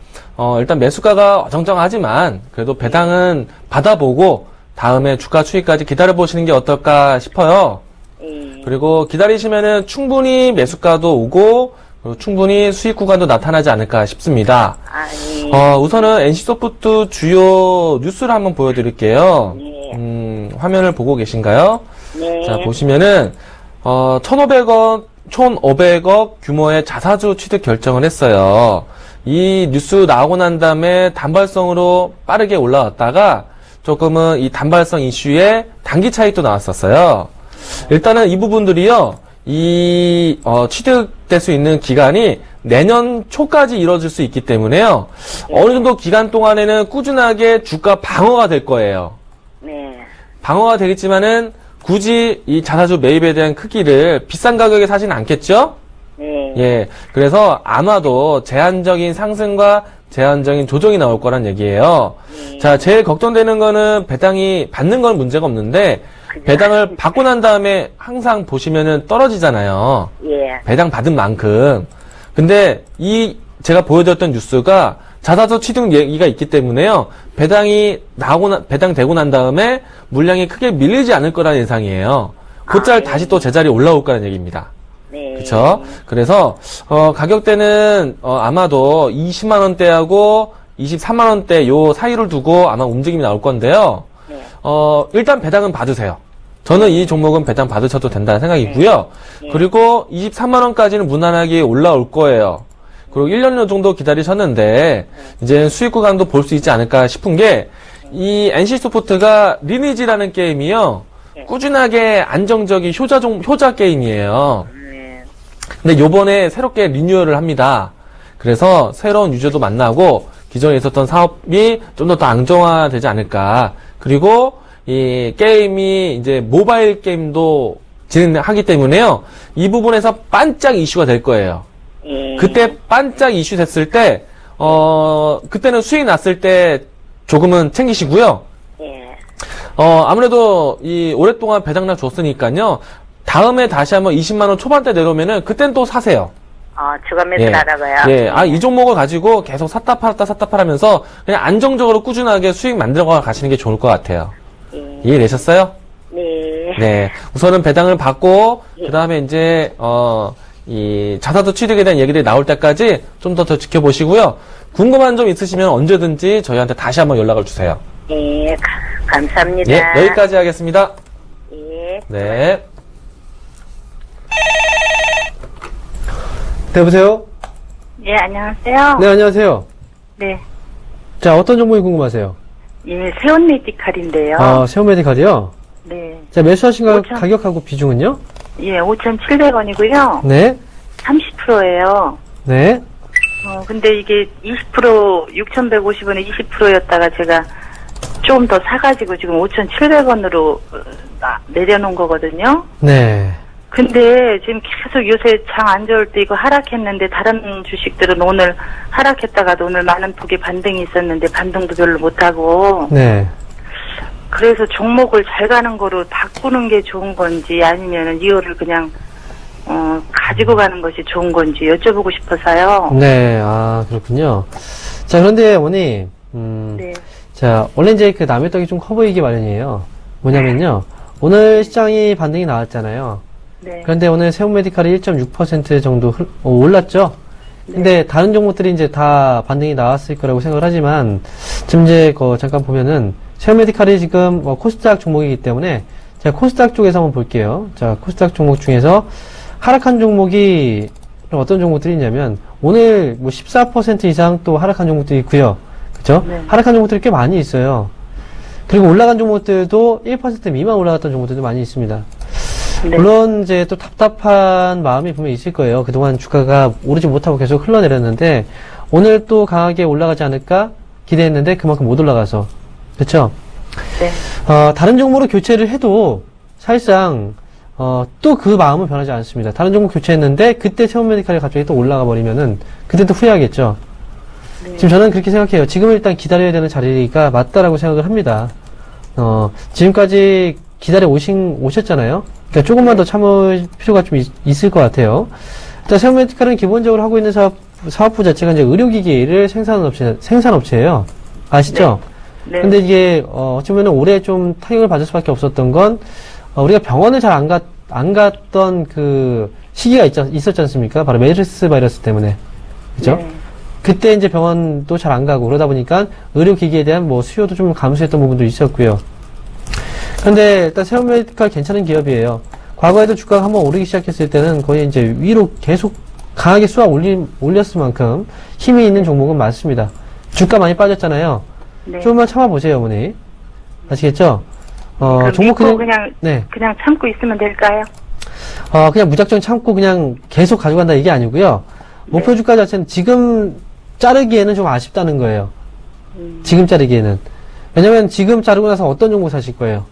일단 매수가가 어정쩡하지만, 그래도 배당은 받아보고, 다음에 주가 추이까지 기다려보시는 게 어떨까 싶어요. 예. 그리고 기다리시면은 충분히 매수가도 오고, 그리고 충분히 수익 구간도 나타나지 않을까 싶습니다. 아, 예. 우선은 NC소프트 주요 뉴스를 한번 보여드릴게요. 예. 화면을 보고 계신가요? 네. 자, 보시면은, 1,500억 규모의 자사주 취득 결정을 했어요. 이 뉴스 나오고 난 다음에 단발성으로 빠르게 올라왔다가 조금은 이 단발성 이슈에 단기 차익도 나왔었어요. 일단은 이 부분들이요, 취득될 수 있는 기간이 내년 초까지 이뤄질 수 있기 때문에요. 어느 정도 기간 동안에는 꾸준하게 주가 방어가 될 거예요. 네. 방어가 되겠지만은 굳이 이 자사주 매입에 대한 크기를 비싼 가격에 사지는 않겠죠? 네. 예. 그래서 아마도 제한적인 상승과 제한적인 조정이 나올 거란 얘기예요. 자, 제일 걱정되는 거는 배당이 받는 건 문제가 없는데 배당을 받고 난 다음에 항상 보시면은 떨어지잖아요. 예. 배당 받은 만큼. 근데 제가 보여드렸던 뉴스가 자사주 취득 얘기가 있기 때문에요. 배당되고 난 다음에 물량이 크게 밀리지 않을 거라는 예상이에요. 곧잘 다시 또 제자리에 올라올 거라는 얘기입니다. 네. 그쵸? 그래서, 가격대는, 아마도 20만원대하고 23만원대 요 사이를 두고 아마 움직임이 나올 건데요. 네. 일단 배당은 받으세요. 저는 이 종목은 배당 받으셔도 된다는 생각이고요. 네. 그리고 23만원까지는 무난하게 올라올 거예요. 그리고 1년 정도 기다리셨는데, 이제 수익 구간도 볼 수 있지 않을까 싶은 게, 이 NC소프트가 리니지라는 게임이요, 꾸준하게 안정적인 효자 게임이에요. 네. 근데 요번에 새롭게 리뉴얼을 합니다. 그래서 새로운 유저도 만나고, 기존에 있었던 사업이 좀 더 안정화되지 않을까. 그리고 이 게임이 이제 모바일 게임도 진행하기 때문에요. 이 부분에서 반짝 이슈가 될 거예요. 예. 그때 반짝 이슈 됐을 때, 그때는 수익 났을 때 조금은 챙기시고요. 예. 아무래도 오랫동안 배당락 줬으니까요. 다음에 다시 한번 20만원 초반대 내려오면은 그땐 또 사세요. 주간 매수 나라고요. 예. 이 종목을 가지고 계속 샀다 팔았다 하면서 그냥 안정적으로 꾸준하게 수익 만들어 가시는 게 좋을 것 같아요. 예. 이해되셨어요? 네. 네. 우선은 배당을 받고, 그 다음에 이제, 이 자사주 취득에 대한 얘기들이 나올 때까지 좀 더 지켜보시고요. 궁금한 점 있으시면 언제든지 저희한테 다시 한번 연락을 주세요. 예. 감사합니다. 예, 여기까지 하겠습니다. 예. 네. 네, 여보세요? 예, 안녕하세요. 네, 안녕하세요. 네. 자, 어떤 정보이 궁금하세요? 예, 세온 메디칼인데요. 세오메디칼이요? 네. 자, 매수하신 오천. 가격하고 비중은요? 예, 5,700원이고요. 네, 30%예요. 네, 근데 이게 20%, 6,150원에 20%였다가 제가 좀 더 사가지고 지금 5,700원으로 내려놓은 거거든요. 네. 근데 지금 계속 요새 장 안 좋을 때 이거 하락했는데 다른 주식들은 오늘 하락했다가도 오늘 많은 폭의 반등이 있었는데 반등도 별로 못하고 네. 그래서 종목을 잘 가는 거로 바꾸는 게 좋은 건지 아니면은 이거를 그냥 가지고 가는 것이 좋은 건지 여쭤보고 싶어서요. 네, 그렇군요. 자, 그런데 어머니, 네. 자, 원래 이제 그 남의 떡이 좀 커 보이기 마련이에요. 뭐냐면요. 오늘 시장이 반등이 나왔잖아요. 네. 그런데 오늘 세온메디칼이 1.6% 정도 올랐죠? 근데 다른 종목들이 이제 다 반등이 나왔을 거라고 생각을 하지만, 지금 이제 잠깐 보면은, 세온메디칼이 지금 코스닥 종목이기 때문에, 제가 코스닥 쪽에서 한번 볼게요. 자, 코스닥 종목 중에서 하락한 종목이 그럼 어떤 종목들이 있냐면 오늘 뭐 14% 이상 또 하락한 종목들이 있고요. 그죠? 네. 하락한 종목들이 꽤 많이 있어요. 그리고 올라간 종목들도 1% 미만 올라갔던 종목들도 많이 있습니다. 네. 물론 이제 또 답답한 마음이 분명히 있을 거예요. 그동안 주가가 오르지 못하고 계속 흘러내렸는데 오늘 또 강하게 올라가지 않을까 기대했는데 그만큼 못 올라가서. 그렇죠? 네. 다른 종목으로 교체를 해도 사실상 또 그 마음은 변하지 않습니다. 다른 종목 교체했는데 그때 세온메디칼이 갑자기 또 올라가 버리면은 그때 또 후회하겠죠. 네. 지금 저는 그렇게 생각해요. 지금은 일단 기다려야 되는 자리가 맞다라고 생각을 합니다. 지금까지 기다려 오셨잖아요. 그러니까 조금만 더 참을 필요가 좀 있을 것 같아요. 일단 세온메디칼은 기본적으로 하고 있는 사업부 자체가 이제 의료기기를 생산업체예요. 아시죠? 네. 근데 이게 어찌 보면 올해 좀 타격을 받을 수밖에 없었던 건 우리가 병원을 잘 안 갔던 그 시기가 있었지 않습니까? 바로 메르스 바이러스 때문에. 그죠? 네. 그때 이제 병원도 잘 안 가고 그러다 보니까 의료기기에 대한 뭐 수요도 좀 감소했던 부분도 있었고요. 근데 일단 세온메디칼 괜찮은 기업이에요. 과거에도 주가가 한번 오르기 시작했을 때는 거의 이제 위로 계속 강하게 올렸을 만큼 힘이 있는 종목은 맞습니다. 주가 많이 빠졌잖아요. 네. 조금만 참아보세요, 어머니. 아시겠죠? 그럼 종목 믿고 그냥 네. 참고 있으면 될까요? 그냥 무작정 참고 그냥 계속 가져간다 이게 아니고요. 목표 주가 자체는 지금 자르기에는 좀 아쉽다는 거예요. 지금 자르기에는. 왜냐면 지금 자르고 나서 어떤 종목 사실 거예요?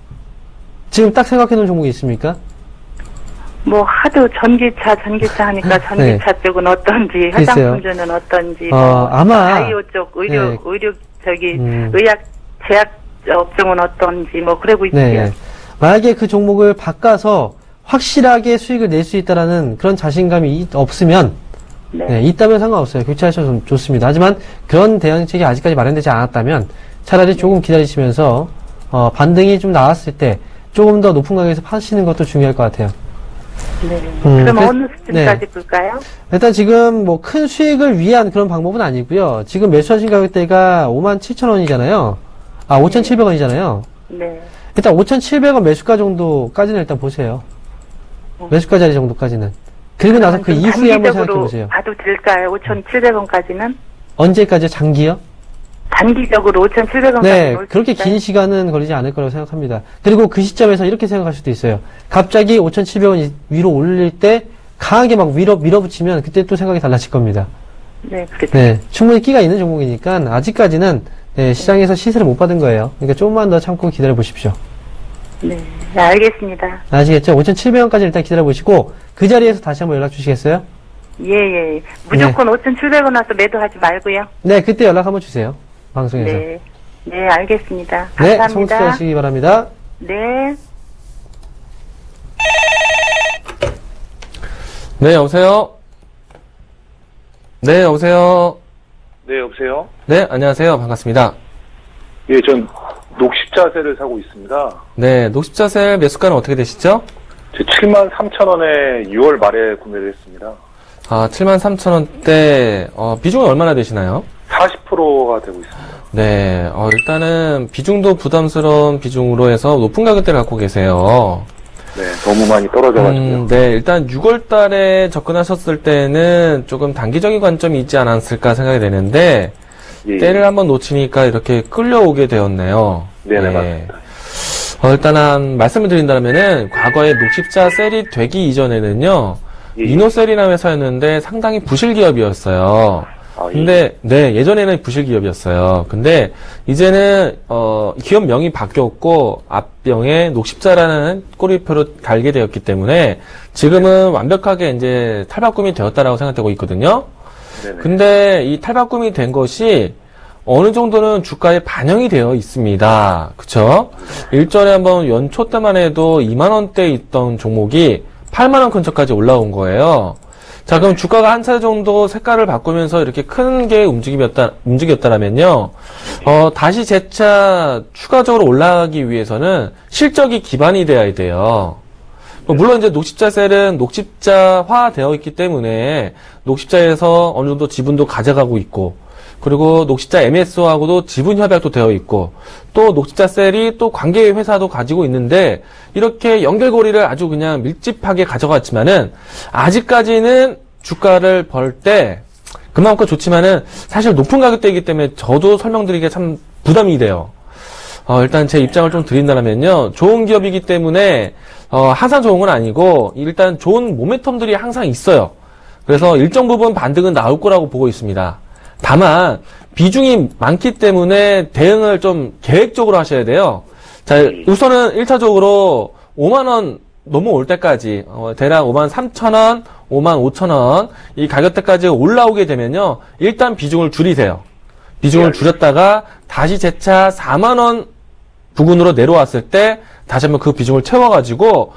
지금 딱 생각해 놓은 종목이 있습니까? 뭐 하도 전기차 하니까 전기차 쪽은 어떤지, 화장품주는 어떤지, 아마 바이오 쪽 의료 의약 제약 업종은 어떤지 뭐 그러고 있어요. 네. 만약에 그 종목을 바꿔서 확실하게 수익을 낼 수 있다라는 그런 자신감이 없으면 네, 있다면 상관없어요. 교체하셔도 좋습니다. 하지만 그런 대응책이 아직까지 마련되지 않았다면 차라리 조금 기다리시면서 반등이 좀 나왔을 때 조금 더 높은 가격에서 파시는 것도 중요할 것 같아요. 네. 그럼 어느 수준까지 볼까요? 일단 지금 뭐 큰 수익을 위한 그런 방법은 아니고요. 지금 매수하신 가격대가 57,000원이잖아요. 5,700원이잖아요. 네. 일단 5,700원 매수가 정도까지는 일단 보세요. 매수가 자리 정도까지는. 그리고 나서 그 이후에 한번 생각해 보세요. 봐도 될까요? 5,700원까지는? 언제까지? 장기요? 단기적으로 5,700원까지. 네, 그렇게 긴 시간은 걸리지 않을 거라고 생각합니다. 그리고 그 시점에서 이렇게 생각할 수도 있어요. 갑자기 5,700원 위로 올릴 때 강하게 막 밀어붙이면 그때 또 생각이 달라질 겁니다. 네, 그렇죠. 네, 충분히 끼가 있는 종목이니까 아직까지는 시장에서 시세를 못 받은 거예요. 그러니까 조금만 더 참고 기다려 보십시오. 네, 알겠습니다. 아시겠죠? 5,700원까지 일단 기다려 보시고 그 자리에서 다시 한번 연락 주시겠어요? 예. 무조건 5,700원 와서 매도하지 말고요. 네, 그때 연락 한번 주세요. 방송에서. 네, 알겠습니다. 네, 감사합니다. 성투자하시기 바랍니다. 네. 네, 여보세요? 네, 여보세요? 네, 여보세요? 네, 안녕하세요. 반갑습니다. 예, 전 녹십자세를 사고 있습니다. 네, 녹십자세 매수가는 어떻게 되시죠? 73,000원에 6월 말에 구매를 했습니다. 73,000원대, 비중은 얼마나 되시나요? 40%가 되고 있습니다. 네, 일단은 비중도 부담스러운 비중으로 해서 높은 가격대를 갖고 계세요. 네, 너무 많이 떨어져가지고요. 네, 일단 6월 달에 접근하셨을 때는 조금 단기적인 관점이 있지 않았을까 생각이 되는데, 예. 때를 한번 놓치니까 이렇게 끌려오게 되었네요. 네네, 예. 맞습니다. 일단 말씀을 드린다면은, 과거에 녹십자 셀이 되기 이전에는요, 예. 이노셀이라는 회사였는데 상당히 부실 기업이었어요. 예. 근데, 네, 예전에는 부실 기업이었어요. 근데, 이제는, 기업명이 바뀌었고, 앞병에 녹십자라는 꼬리표를 달게 되었기 때문에, 지금은 완벽하게 이제 탈바꿈이 되었다라고 생각되고 있거든요. 네네. 근데 이 탈바꿈이 된 것이 어느 정도는 주가에 반영이 되어 있습니다. 그쵸? 일전에 한번 연초 때만 해도 2만원대에 있던 종목이 8만원 근처까지 올라온 거예요. 자, 그럼 주가가 한 차례 정도 색깔을 바꾸면서 이렇게 큰 게 움직였다라면요, 다시 재차 추가적으로 올라가기 위해서는 실적이 기반이 돼야 돼요. 물론 이제 녹십자셀은 녹십자화 되어 있기 때문에 녹십자에서 어느 정도 지분도 가져가고 있고, 그리고 녹십자 MSO하고도 지분 협약도 되어 있고, 또 녹십자셀이 또 관계 회사도 가지고 있는데, 이렇게 연결고리를 아주 그냥 밀집하게 가져갔지만은, 아직까지는 주가를 벌 때 그만큼 좋지만은 사실 높은 가격대이기 때문에 저도 설명드리기가 참 부담이 돼요. 일단 제 입장을 좀 드린다면요. 좋은 기업이기 때문에 항상 좋은 건 아니고 일단 좋은 모멘텀들이 항상 있어요. 그래서 일정 부분 반등은 나올 거라고 보고 있습니다. 다만 비중이 많기 때문에 대응을 좀 계획적으로 하셔야 돼요. 자, 우선은 1차적으로 5만 원 넘어올 때까지 대략 5만 3천 원, 5만 5천 원 이 가격대까지 올라오게 되면요. 일단 비중을 줄이세요. 비중을 줄였다가 다시 재차 4만 원 부근으로 내려왔을 때 다시 한번 그 비중을 채워가지고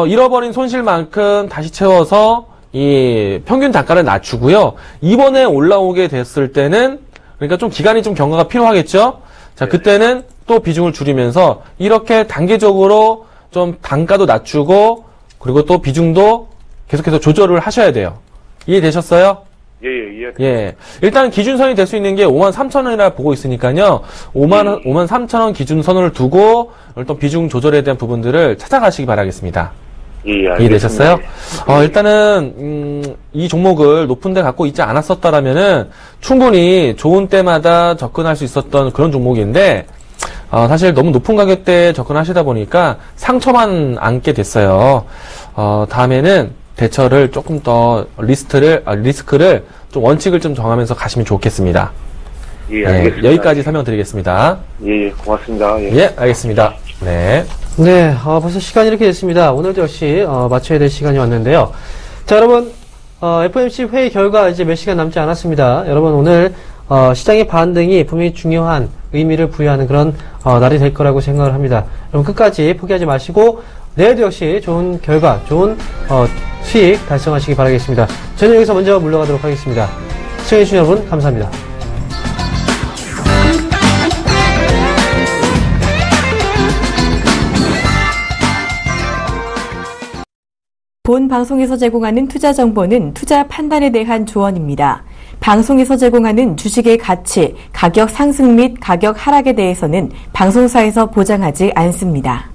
잃어버린 손실만큼 다시 채워서 이 평균 단가를 낮추고요. 이번에 올라오게 됐을 때는 그러니까 좀 기간이 좀 경과가 필요하겠죠. 자, 그때는 또 비중을 줄이면서 이렇게 단계적으로 좀 단가도 낮추고 그리고 또 비중도 계속해서 조절을 하셔야 돼요. 이해되셨어요? 예. 일단 기준선이 될 수 있는 게 5만 3천 원이라 보고 있으니까요. 5만 3천 원 기준선을 두고 또 비중 조절에 대한 부분들을 찾아가시기 바라겠습니다. 이해되셨어요? 일단은 이 종목을 높은 데 갖고 있지 않았었다라면은 충분히 좋은 때마다 접근할 수 있었던 그런 종목인데 사실 너무 높은 가격대에 접근하시다 보니까 상처만 안게 됐어요. 다음에는 대처를 조금 더 리스크를 좀 원칙을 좀 정하면서 가시면 좋겠습니다. 알겠습니다. 여기까지 설명드리겠습니다. 고맙습니다. 알겠습니다. 네. 네, 벌써 시간이 이렇게 됐습니다. 오늘도 역시 맞춰야 될 시간이 왔는데요. 자, 여러분, FOMC 회의 결과 이제 몇 시간 남지 않았습니다. 여러분, 오늘 시장의 반등이 분명히 중요한 의미를 부여하는 그런 날이 될 거라고 생각을 합니다. 여러분 끝까지 포기하지 마시고 내일도 역시 좋은 결과, 좋은 수익 달성하시기 바라겠습니다. 저는 여기서 먼저 물러가도록 하겠습니다. 시청해주신 여러분 감사합니다. 본 방송에서 제공하는 투자 정보는 투자 판단에 대한 조언입니다. 방송에서 제공하는 주식의 가치, 가격 상승 및 가격 하락에 대해서는 방송사에서 보장하지 않습니다.